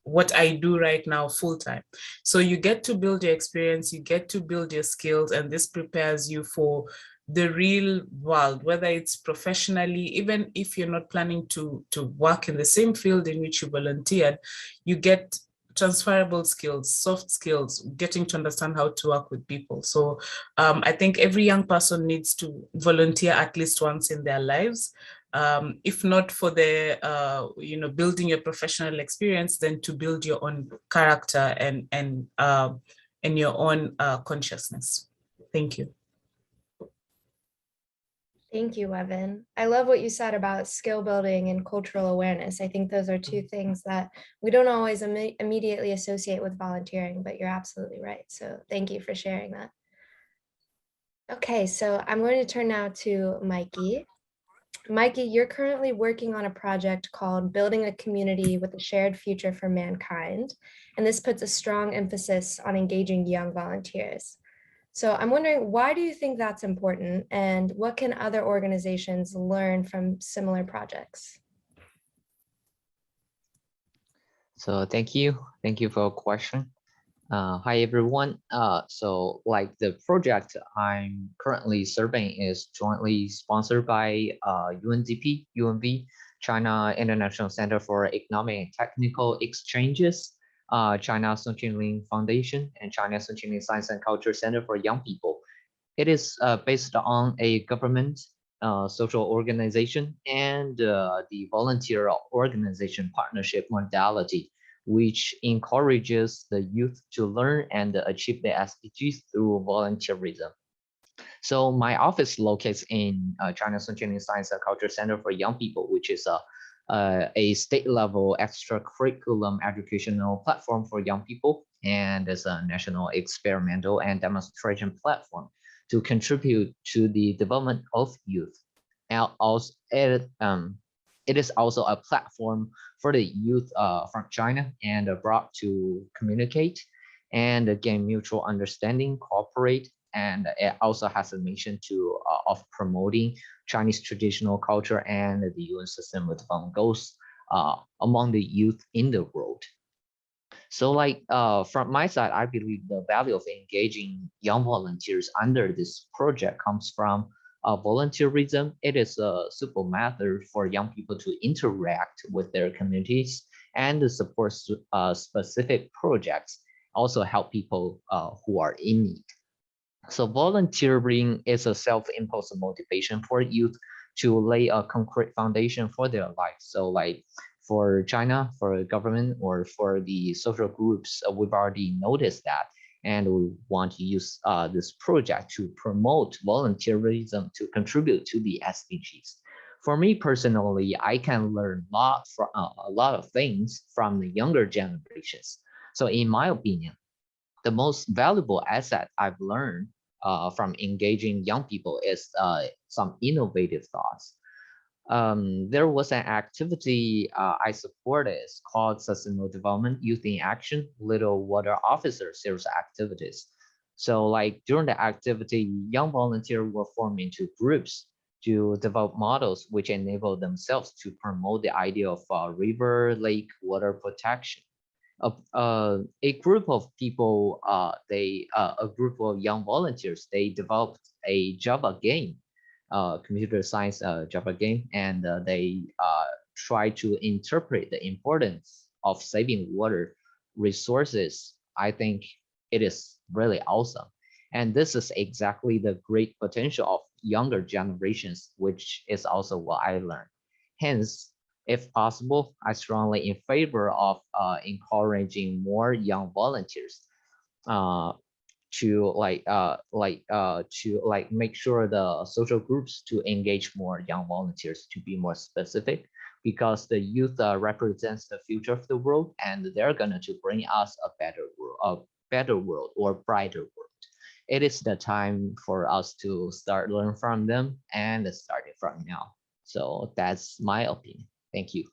what I do right now full time. So you get to build your experience, you get to build your skills, and this prepares you for the real world, whether it's professionally, even if you're not planning to work in the same field in which you volunteered, you get transferable skills, soft skills, getting to understand how to work with people. So I think every young person needs to volunteer at least once in their lives. If not for the, building your professional experience, then to build your own character and your own consciousness. Thank you. Thank you, Wevin. I love what you said about skill building and cultural awareness. I think those are two things that we don't always immediately associate with volunteering, but you're absolutely right. So thank you for sharing that. Okay, so I'm going to turn now to Mikey. Mikey, you're currently working on a project called Building a Community with a Shared Future for Mankind, and this puts a strong emphasis on engaging young volunteers. So I'm wondering, why do you think that's important, and what can other organizations learn from similar projects? So thank you for your question. Hi everyone. So like the project I'm currently serving is jointly sponsored by UNDP, UNV, China International Center for Economic and Technical Exchanges, China Sun Qinling Foundation, and China Sun Qinling Science and Culture Center for Young People. It is based on a government, social organization, and the volunteer organization partnership modality, which encourages the youth to learn and achieve the SDGs through volunteerism. So my office locates in China Sun Qinling Science and Culture Center for Young People, which is a a state-level extracurriculum educational platform for young people, and as a national experimental and demonstration platform to contribute to the development of youth. And also, it is also a platform for the youth from China and abroad to communicate and gain mutual understanding, cooperate, and it also has a mission to of promoting Chinese traditional culture and the UN Sustainable Development Goals among the youth in the world. So like from my side, I believe the value of engaging young volunteers under this project comes from volunteerism. It is a simple method for young people to interact with their communities and to support specific projects, also help people who are in need. So volunteering is a self-imposed motivation for youth to lay a concrete foundation for their life. So like for China, for government, or for the social groups, we've already noticed that. And we want to use this project to promote volunteerism to contribute to the SDGs. For me personally, I can learn a lot of things from the younger generations. So in my opinion, the most valuable asset I've learned from engaging young people is some innovative thoughts. There was an activity I supported called Sustainable Development Youth in Action, Little Water Officer series activities. So like during the activity, young volunteers were formed into groups to develop models which enable themselves to promote the idea of river, lake, water protection. A group of people, a group of young volunteers, they developed a Java game, computer science Java game, and they try to interpret the importance of saving water resources. I think it is really awesome. And this is exactly the great potential of younger generations, which is also what I learned. Hence, if possible, I strongly in favor of encouraging more young volunteers to make sure the social groups to engage more young volunteers to be more specific, because the youth represents the future of the world, and they're gonna to bring us a better world or brighter world. It is the time for us to start learn from them and start it from now. So that's my opinion. Thank you.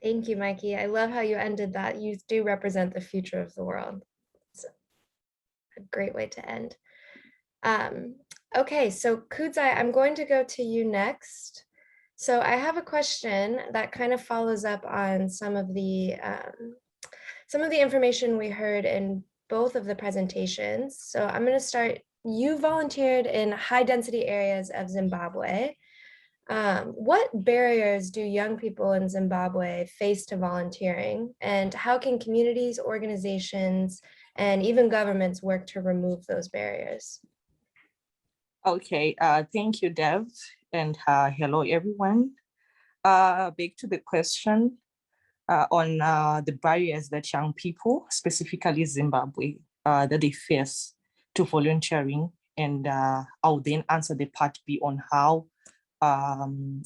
Thank you, Mikey. I love how you ended that. Youth do represent the future of the world. It's a great way to end. Okay, so Kudzai, I'm going to go to you next. So I have a question that kind of follows up on some of the information we heard in both of the presentations. So I'm going to start. You volunteered in high density areas of Zimbabwe. What barriers do young people in Zimbabwe face to volunteering, and how can communities, organizations, and even governments work to remove those barriers? Okay, thank you, Dev, and hello, everyone. Back to the question on the barriers that young people, specifically Zimbabwe, that they face to volunteering, and I'll then answer the part B on how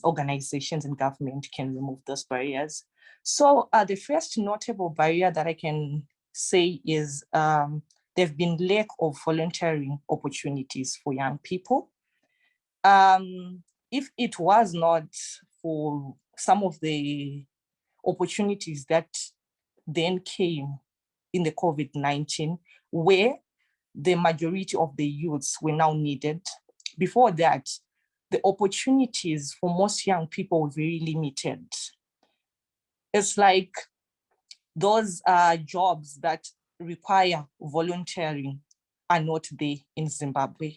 organizations and government can remove those barriers. So the first notable barrier that I can say is there've been lack of volunteering opportunities for young people. If it was not for some of the opportunities that then came in the COVID-19, where the majority of the youths were now needed, before that, the opportunities for most young people were very limited. It's like those jobs that require volunteering are not there in Zimbabwe.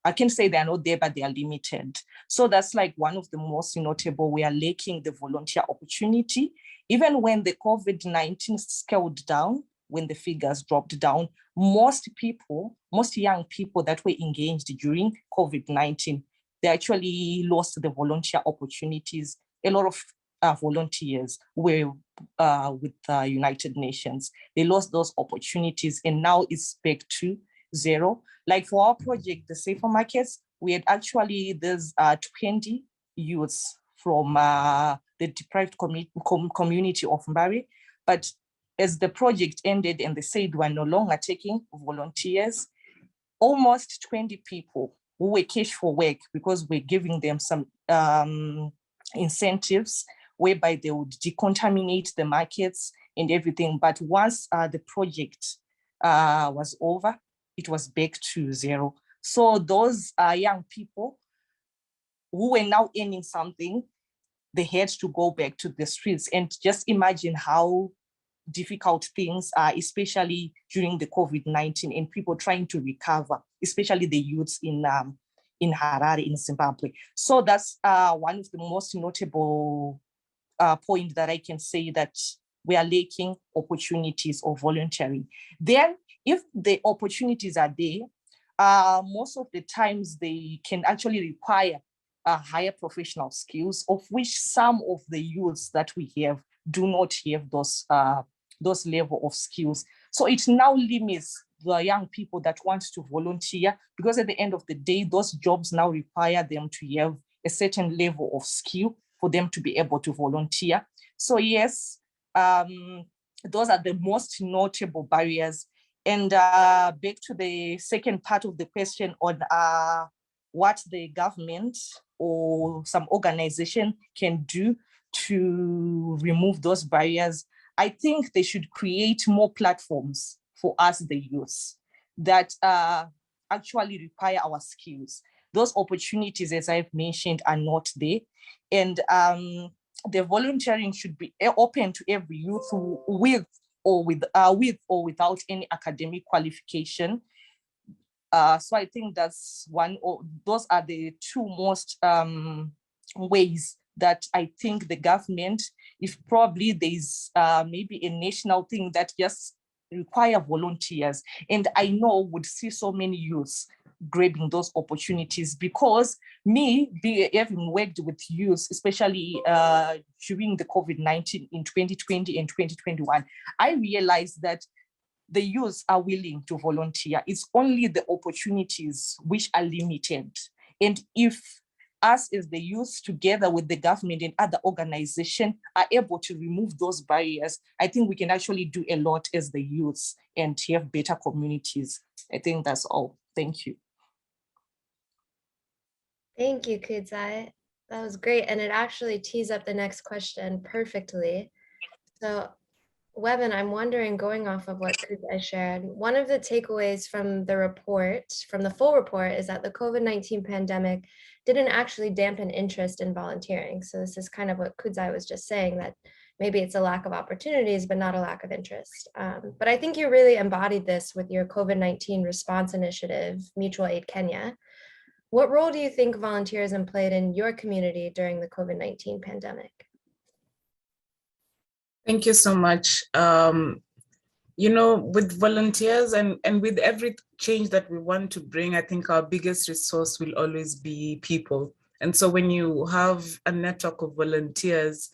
I can say they're not there, but they are limited. So that's like one of the most notable. We are lacking the volunteer opportunity. Even when the COVID-19 scaled down, when the figures dropped down, most young people that were engaged during COVID-19, they actually lost the volunteer opportunities. A lot of volunteers were with the United Nations. They lost those opportunities, and now it's back to zero. Like for our project, the Safer Markets, we had actually, there's 20 youths from the deprived community of Mbari. But as the project ended and they said we're no longer taking volunteers, almost 20 people who were cash for work, because we're giving them some incentives whereby they would decontaminate the markets and everything. But once the project was over, it was back to zero. So those young people who were now earning something, they had to go back to the streets. And just imagine how difficult things are, especially during the COVID-19 and people trying to recover, especially the youths in Harare, in Zimbabwe. So that's one of the most notable point that I can say, that we are lacking opportunities of volunteering. Then if the opportunities are there, most of the times they can actually require higher professional skills, of which some of the youths that we have do not have those level of skills. So it now limits the young people that want to volunteer, because at the end of the day, those jobs now require them to have a certain level of skill for them to be able to volunteer. So yes, those are the most notable barriers. And back to the second part of the question on what the government or some organization can do to remove those barriers. I think they should create more platforms for us, the youth, that actually require our skills. Those opportunities, as I've mentioned, are not there. And the volunteering should be open to every youth with or without any academic qualification. So I think that's those are the two most ways that I think the government, if probably there's maybe a national thing that just require volunteers, and I know would see so many youths grabbing those opportunities, because me, having worked with youth, especially during the COVID-19 in 2020 and 2021, I realized that the youths are willing to volunteer. It's only the opportunities which are limited. And if us as the youth, together with the government and other organizations, are able to remove those barriers, I think we can actually do a lot as the youths and have better communities. I think that's all. Thank you. Thank you, Kudzai. That was great. And it actually tees up the next question perfectly. So, Webin, I'm wondering, going off of what Kudzai shared, one of the takeaways from the report, from the full report, is that the COVID-19 pandemic didn't actually dampen interest in volunteering. So this is kind of what Kudzai was just saying, that maybe it's a lack of opportunities, but not a lack of interest. But I think you really embodied this with your COVID-19 response initiative, Mutual Aid Kenya. What role do you think volunteerism played in your community during the COVID-19 pandemic? Thank you so much. You know, with volunteers and with every change that we want to bring, I think our biggest resource will always be people. And so when you have a network of volunteers,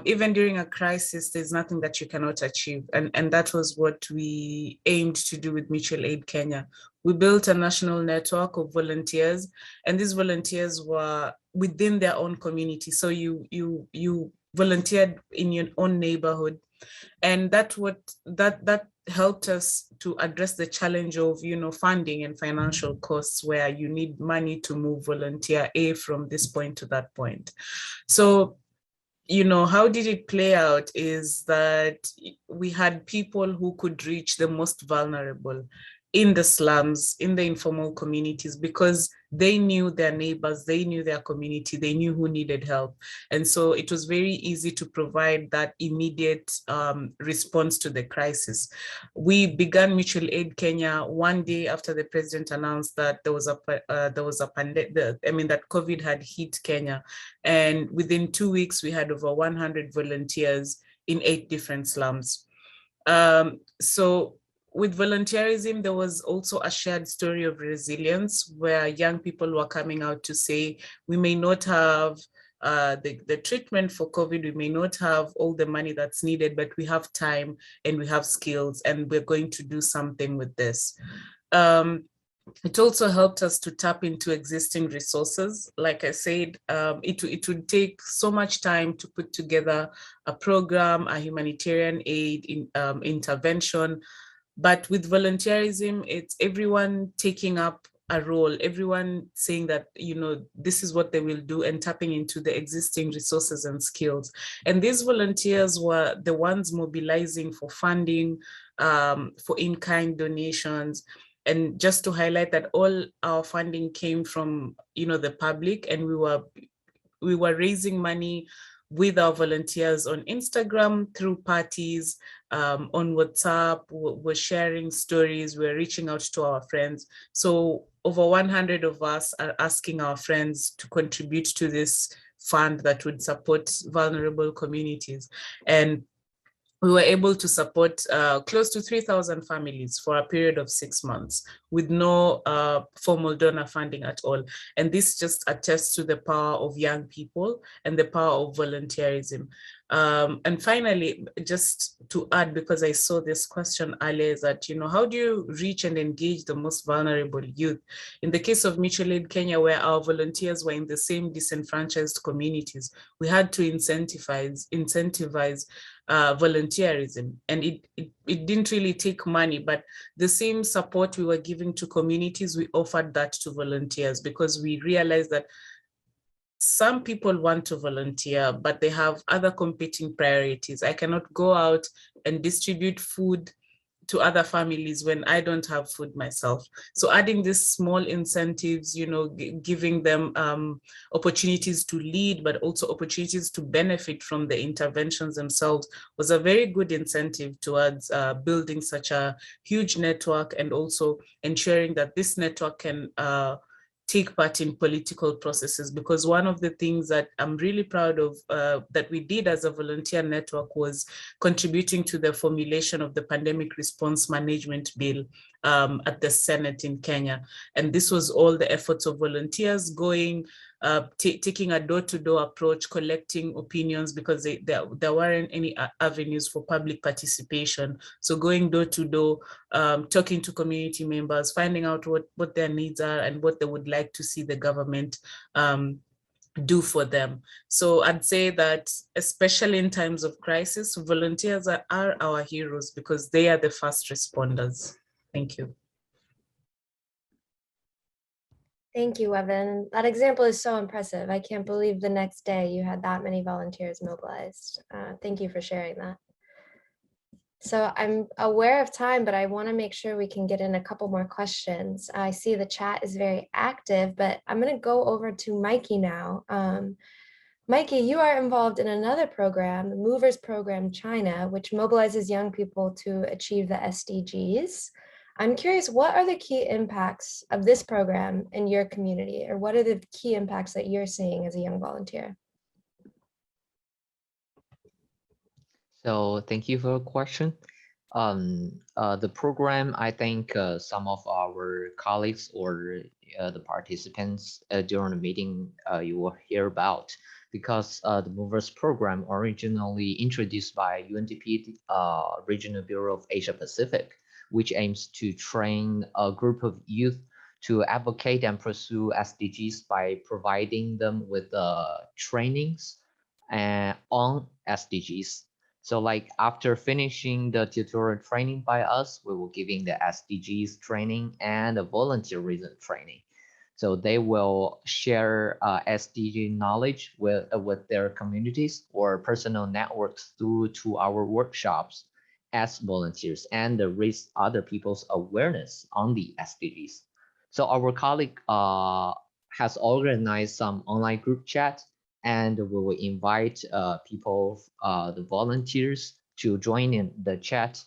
even during a crisis, there's nothing that you cannot achieve. And that was what we aimed to do with Mutual Aid Kenya. We built a national network of volunteers, and these volunteers were within their own community. So you volunteered in your own neighborhood, and that helped us to address the challenge of, you know, funding and financial costs, where you need money to move volunteer A from this point to that point. So, you know, how did it play out is that we had people who could reach the most vulnerable in the slums, in the informal communities, because they knew their neighbors, they knew their community, they knew who needed help. And so it was very easy to provide that immediate response to the crisis. We began Mutual Aid Kenya one day after the president announced that there was a pandemic, I mean, that COVID had hit Kenya. And within 2 weeks, we had over 100 volunteers in 8 different slums. So with volunteerism, there was also a shared story of resilience, where young people were coming out to say, we may not have the treatment for COVID, we may not have all the money that's needed, but we have time and we have skills, and we're going to do something with this. It also helped us to tap into existing resources. Like I said, it would take so much time to put together a program, a humanitarian aid intervention. But with volunteerism, it's everyone taking up a role, everyone saying that, you know, this is what they will do and tapping into the existing resources and skills. And these volunteers were the ones mobilizing for funding, for in-kind donations. And just to highlight that all our funding came from, you know, the public, and we were raising money with our volunteers on Instagram through parties, on WhatsApp, we're sharing stories, we're reaching out to our friends. So over 100 of us are asking our friends to contribute to this fund that would support vulnerable communities. And we were able to support close to 3,000 families for a period of 6 months with no formal donor funding at all. And this just attests to the power of young people and the power of volunteerism. And finally, just to add, because I saw this question earlier, is that, you know, how do you reach and engage the most vulnerable youth? In the case of Mutual Aid Kenya, where our volunteers were in the same disenfranchised communities, we had to incentivize volunteerism. And it didn't really take money, but the same support we were giving to communities, we offered that to volunteers, because we realized that some people want to volunteer, but they have other competing priorities. I cannot go out and distribute food to other families when I don't have food myself. So adding these small incentives, you know, giving them opportunities to lead, but also opportunities to benefit from the interventions themselves, was a very good incentive towards building such a huge network, and also ensuring that this network can take part in political processes. Because one of the things that I'm really proud of that we did as a volunteer network was contributing to the formulation of the Pandemic Response Management Bill at the Senate in Kenya. And this was all the efforts of volunteers going, taking a door-to-door approach, collecting opinions, because there weren't any avenues for public participation. So going door-to-door, talking to community members, finding out what their needs are and what they would like to see the government do for them. So I'd say that, especially in times of crisis, volunteers are our heroes, because they are the first responders. Thank you. Thank you, Evan. That example is so impressive. I can't believe the next day you had that many volunteers mobilized. Thank you for sharing that. So I'm aware of time, but I want to make sure we can get in a couple more questions. I see the chat is very active, but I'm going to go over to Mikey now. Mikey, you are involved in another program, the Movers Program China, which mobilizes young people to achieve the SDGs. I'm curious, what are the key impacts of this program in your community, or what are the key impacts that you're seeing as a young volunteer? So thank you for the question. The program, I think some of our colleagues or the participants during the meeting you will hear about, because the Movers program originally introduced by UNDP Regional Bureau of Asia Pacific, which aims to train a group of youth to advocate and pursue SDGs by providing them with trainings on SDGs. So like after finishing the tutorial training by us, we will giving the SDGs training and the volunteerism training. So they will share SDG knowledge with their communities or personal networks through to our workshops as volunteers, and raise other people's awareness on the SDGs. So our colleague has organized some online group chat, and we will invite people, the volunteers, to join in the chat.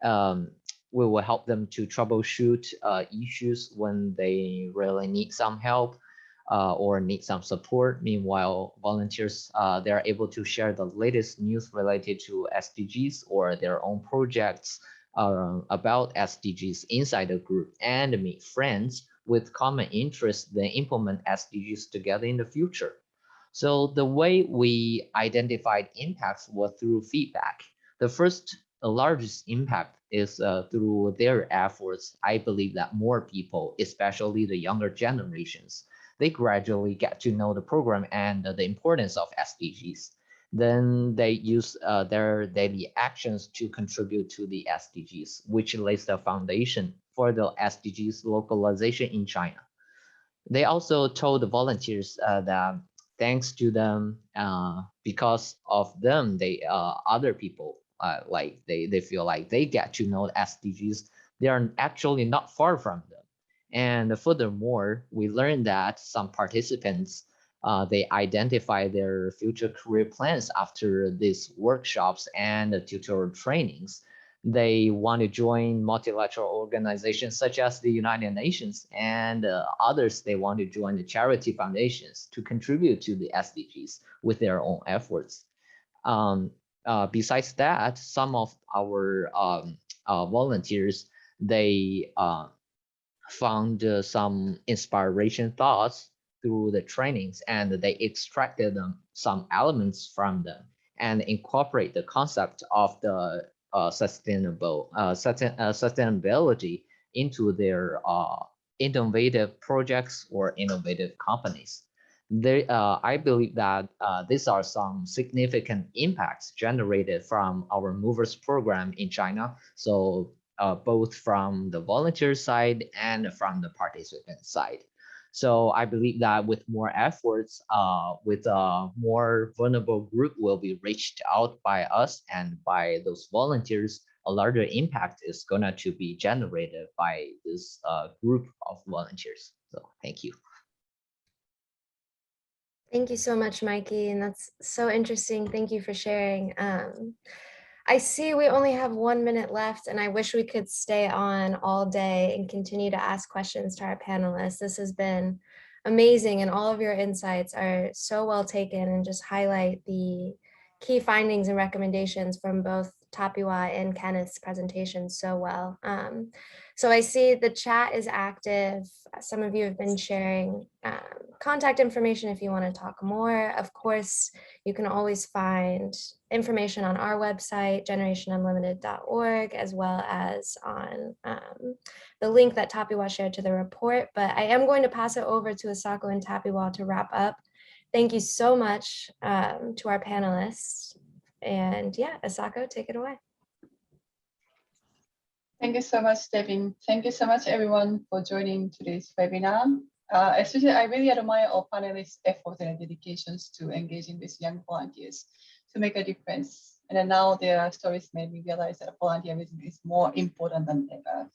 We will help them to troubleshoot issues when they really need some help or need some support. Meanwhile, volunteers, they're able to share the latest news related to SDGs or their own projects about SDGs inside the group, and meet friends with common interests, then implement SDGs together in the future. So the way we identified impacts was through feedback. The first the largest impact is through their efforts. I believe that more people, especially the younger generations, they gradually get to know the program and the importance of SDGs. Then they use their daily actions to contribute to the SDGs, which lays the foundation for the SDGs localization in China. They also told the volunteers that thanks to them, because of them, they other people like they feel like they get to know SDGs. They are actually not far from them. And furthermore, we learned that some participants they identify their future career plans after these workshops and tutorial trainings. They want to join multilateral organizations such as the United Nations, and others they want to join the charity foundations to contribute to the SDGs with their own efforts. Besides that, some of our volunteers they found some inspiration thoughts through the trainings, and they extracted some elements from them and incorporate the concept of the sustainability into their innovative projects or innovative companies. I believe that these are some significant impacts generated from our movers program in China. So both from the volunteer side and from the participant side. So I believe that with more efforts, with a more vulnerable group will be reached out by us and by those volunteers, a larger impact is gonna to be generated by this group of volunteers. So thank you. Thank you so much, Mikey. And that's so interesting. Thank you for sharing. I see we only have 1 minute left, and I wish we could stay on all day and continue to ask questions to our panelists. This has been amazing, and all of your insights are so well taken and just highlight the key findings and recommendations from both Tapiwa and Kenneth's presentation so well. So I see the chat is active. Some of you have been sharing contact information if you want to talk more. Of course, you can always find information on our website, generationunlimited.org, as well as on the link that Tapiwa shared to the report. But I am going to pass it over to Asako and Tapiwa to wrap up. Thank you so much to our panelists. And yeah, Asako, take it away. Thank you so much, Devin. Thank you so much, everyone, for joining today's webinar. Especially, I really admire our panelists' efforts and dedications to engaging with young volunteers to make a difference. And then now their stories made me realize that volunteerism is more important than ever.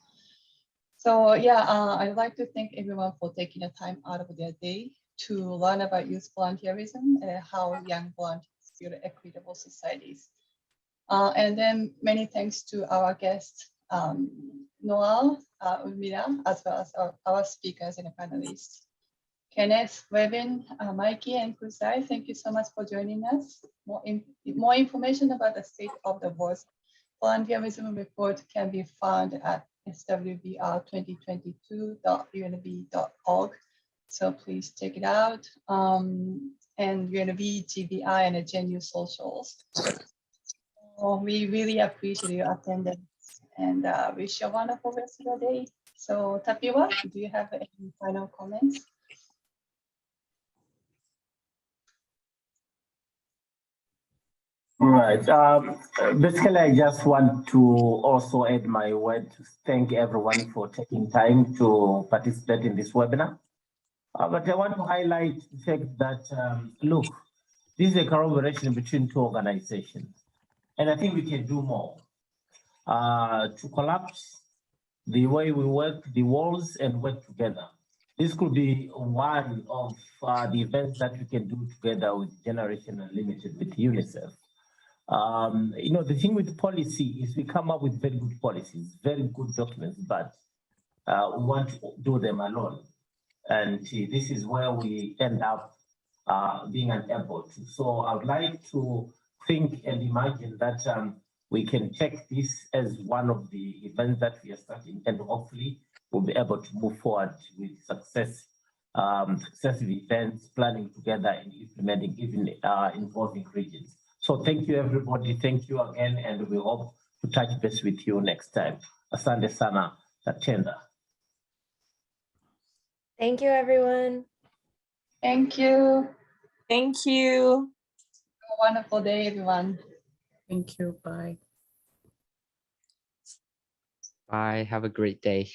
So yeah, I'd like to thank everyone for taking the time out of their day to learn about youth volunteerism and how young volunteers build equitable societies. And then many thanks to our guests, Noel, Urmila, as well as our speakers and panelists. Kenneth, Webin, Mikey, and Kusai, thank you so much for joining us. More information about the state of the world's volunteerism report can be found at swvr2022.unv.org. So please check it out. And UNV, GVI, and the GenU socials. So we really appreciate your attendance and wish you a wonderful rest of your day. So Tapiwa, do you have any final comments? All right. Basically, I just want to also add my word to thank everyone for taking time to participate in this webinar. But I want to highlight the fact that, look, this is a collaboration between two organizations. And I think we can do more to collapse the way we work, the walls, and work together. This could be one of the events that we can do together with Generation Unlimited, with UNICEF. You know, the thing with policy is we come up with very good policies, very good documents, but we want to do them alone. And this is where we end up being unable to. So I would like to think and imagine that we can take this as one of the events that we are starting, and hopefully we'll be able to move forward with successive events, planning together and implementing, even involving regions. So thank you, everybody. Thank you again, and we hope to touch base with you next time. Asante sana, Tatenda. Thank you, everyone. Thank you. Thank you. Have a wonderful day, everyone. Thank you. Bye. Bye. Have a great day.